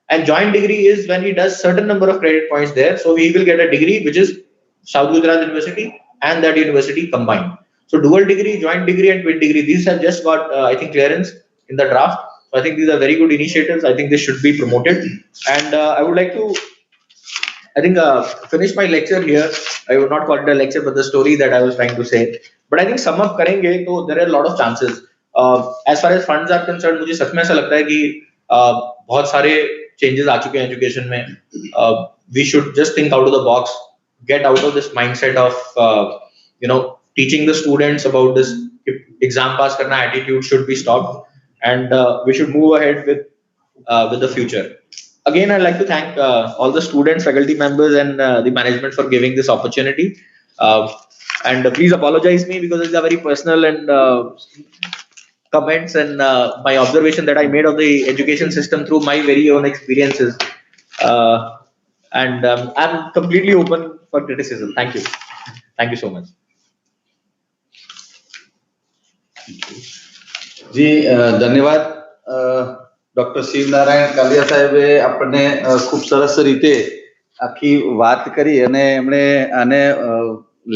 And joint degree is when he does certain number of credit points there. So he will get a degree which is South Gujarat University and that university combined. So dual degree, joint degree, and twin degree. These have just got, I think, clearance in the draft. So I think these are very good initiatives. I think this should be promoted. And I would like to, I think, finish my lecture here. I would not call it a lecture, but the story that I was trying to say. But I think sum up करेंगे तो there are a lot of chances. As far as funds are concerned, मुझे सच में ऐसा लगता है कि बहुत सारे changes आ चुके हैं education में. We should just think out of the box, get out of this mindset of teaching the students about this exam pass karna attitude should be stopped, and we should move ahead with the future. Again, I'd like to thank all the students, faculty members, and the management for giving this opportunity. And please apologize me because it's a very personal and comments and my observation that I made of the education system through my very own experiences. And I'm completely open for criticism. Thank you. Thank you so much. જી ધન્યવાદ doctor Shivnarayan કાલિયા સાહેબે આપણને ખૂબ સરસ રીતે આખી વાત કરી અને એમણે આને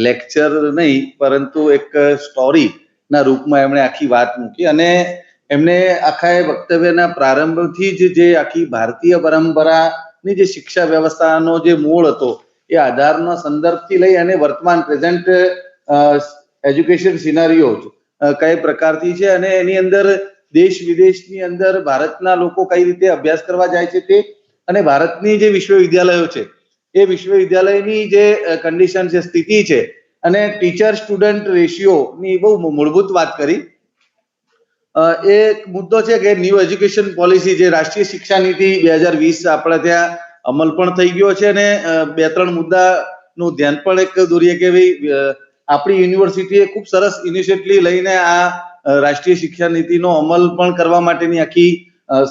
લેક્ચર નહીં પરંતુ એક સ્ટોરીના રૂપમાં એમણે આખી વાત મૂકી અને એમણે આખા વક્તવ્યના પ્રારંભથી જ જે આખી ભારતીય પરંપરાની જે શિક્ષા વ્યવસ્થાનો જે મૂળ હતો એ આધારનો સંદર્ભથી લઈ અને વર્તમાન પ્રેઝન્ટ એજ્યુકેશન સિનારીઓ કઈ પ્રકારથી છે અને એની અંદર દેશ વિદેશની અંદર ભારતના લોકો કઈ રીતે અભ્યાસ કરવા જાય છે તે અને ભારતની જે વિશ્વવિદ્યાલયો છે એ વિશ્વવિદ્યાલયની જે કન્ડિશન છે સ્થિતિ છે અને ટીચર સ્ટુડન્ટ રેશિયોની બહુ મૂળભૂત વાત કરી. એક મુદ્દો છે કે ન્યૂ એજ્યુકેશન પોલિસી જે રાષ્ટ્રીય શિક્ષા નીતિ 2020 આપણે ત્યાં અમલ પણ થઈ ગયો છે અને 2-3 મુદ્દાનું ધ્યાન પણ એક દોરીએ કે ભાઈ આપણી યુનિવર્સિટીએ ખૂબ સરસ ઇનિશિયેટિવ લઈને આ રાષ્ટ્રીય શિક્ષા નીતિનો અમલ પણ કરવા માટેની આખી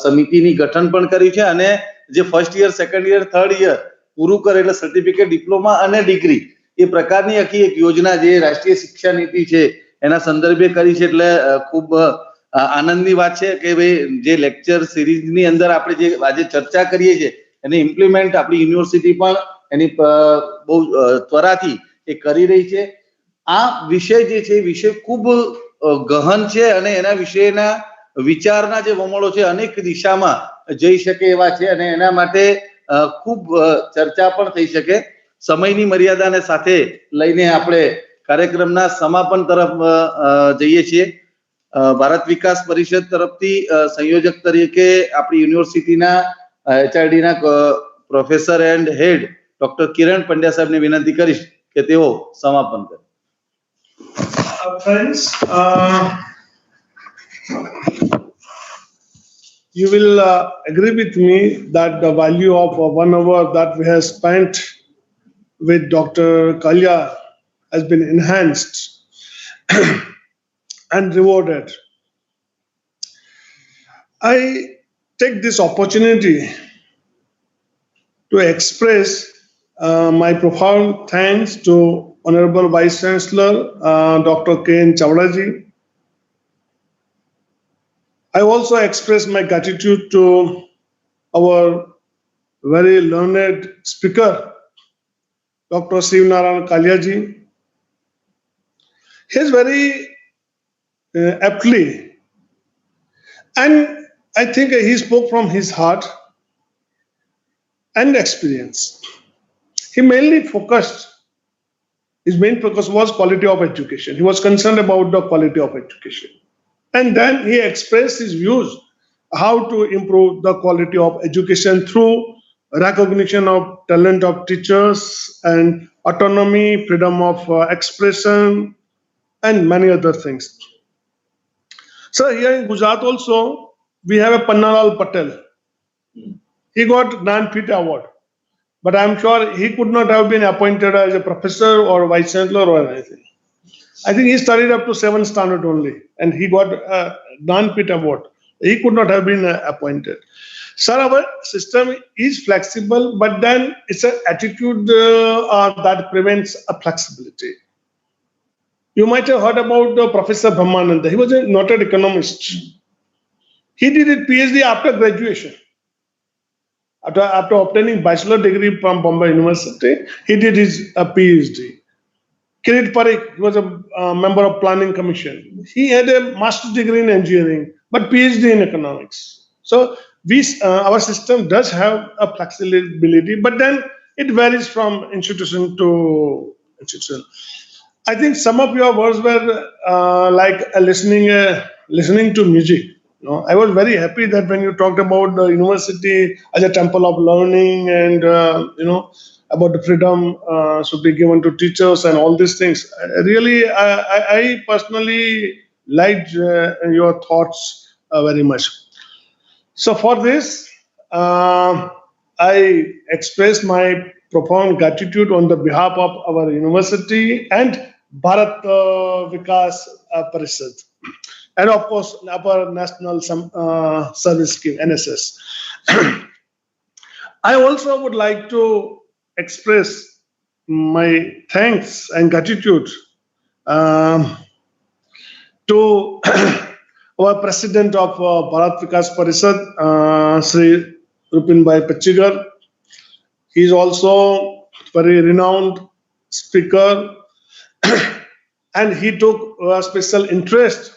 સમિતિની ગઠન પણ કરી છે અને જે first year, second year, third year પૂરું કરે એટલે સર્ટિફિકેટ, ડિપ્લોમા અને ડિગ્રી એ પ્રકારની આખી એક યોજના જે રાષ્ટ્રીય શિક્ષા નીતિ છે એના સંદર્ભે કરી છે. એટલે ખૂબ આનંદની વાત છે કે ભાઈ જે લેક્ચર સિરીઝની અંદર આપણે જે આજે ચર્ચા કરીએ છીએ એને ઇમ્પ્લિમેન્ટ આપણી યુનિવર્સિટી પણ એની બહુ ત્વરાથી એ કરી રહી છે. આ વિષય જે છે વિષય ખૂબ ગહન છે અને એના વિષયના વિચારના જે વમળો છે અનેક દિશામાં જઈ શકે એવા છે અને એના માટે ખૂબ ચર્ચા પણ થઈ શકે. સમયની મર્યાદાને સાથે લઈને આપણે કાર્યક્રમના સમાપન તરફ જઈએ છીએ. ભારત વિકાસ પરિષદ તરફથી સંયોજક તરીકે આપણી યુનિવર્સિટીના એચઆરડીના પ્રોફેસર એન્ડ હેડ ડોક્ટર કિરણ પંડ્યા સાહેબને વિનંતી કરીશ કે તેઓ સમાપન કરે. Friends, you will agree with me that the value of 1 hour that we have spent with Dr. Kalia has been enhanced and rewarded. I take this opportunity to express my profound thanks to Honorable Vice Chancellor Dr. K.N. Chawdaji. I also express my gratitude to our very learned speaker, Dr. Shivnarayan Kaliaji. He is very aptly, and I think he spoke from his heart and experience. He mainly focused. His main focus was quality of education. He was concerned about the quality of education. And then he expressed his views how to improve the quality of education through recognition of talent of teachers and autonomy, freedom of expression, and many other things. So here in Gujarat also, we have a Pannalal Patel. He got Gnanpith Award. But I'm sure he could not have been appointed as a professor or vice chancellor or anything. I think he studied up to 7th standard only, and he got a Gnan-Pit award. He could not have been appointed. Sir, our system is flexible, but then it's an attitude that prevents a flexibility. You might have heard about Professor Brahmananda. He was a noted economist. He did a PhD after graduation. After obtaining bachelor degree from Bombay University, he did his PhD. Kirit Parikh, he was a member of Planning Commission. He had a master's degree in engineering, but PhD in economics. So our system does have a flexibility, but then it varies from institution to institution. I think some of your words were like listening to music. You know, I was very happy that when you talked about the university as a temple of learning and about the freedom should be given to teachers and all these things. I personally liked your thoughts very much. So for this, I express my profound gratitude on the behalf of our university and Bharat Vikas Parishad, and of course our national service scheme NSS. I also would like to express my thanks and gratitude to our president of Bharat Vikas Parishad, Sri Rupinbhai Pachigar. He is also very renowned speaker, and he took a special interest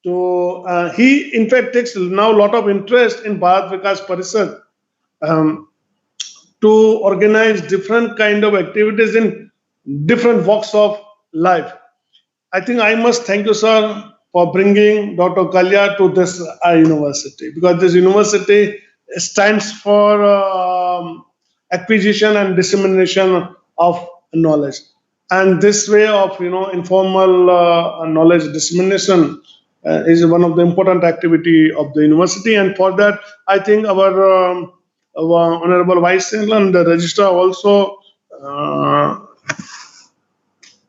to. He in fact takes now a lot of interest in Bharat Vikas Parishad to organize different kind of activities in different walks of life. I think I must thank you, sir, for bringing Dr. Kalia to this university, because this university stands for acquisition and dissemination of knowledge. And this way of informal knowledge dissemination is one of the important activity of the university. And for that, I think our Honorable Vice Chancellor and the Registrar also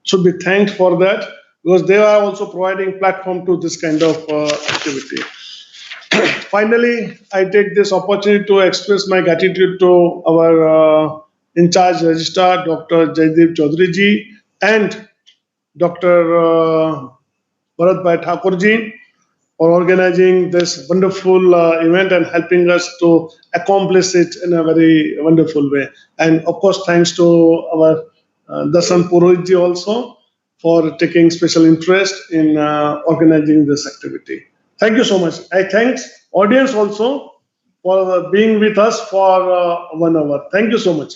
should be thanked for that, because they are also providing platform to this kind of activity. Finally, I take this opportunity to express my gratitude to our in-charge registrar, Dr. Jaideep Chaudhary ji, and Dr. Bharatbhai Thakur ji, for organizing this wonderful event and helping us to accomplish it in a very wonderful way. And of course, thanks to our Dasan Purohit ji also for taking special interest in organizing this activity. Thank you so much. I thank audience also for being with us for 1 hour. Thank you so much.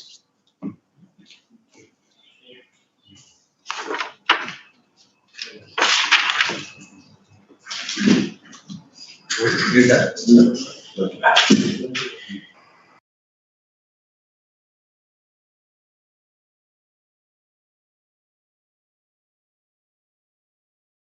Good.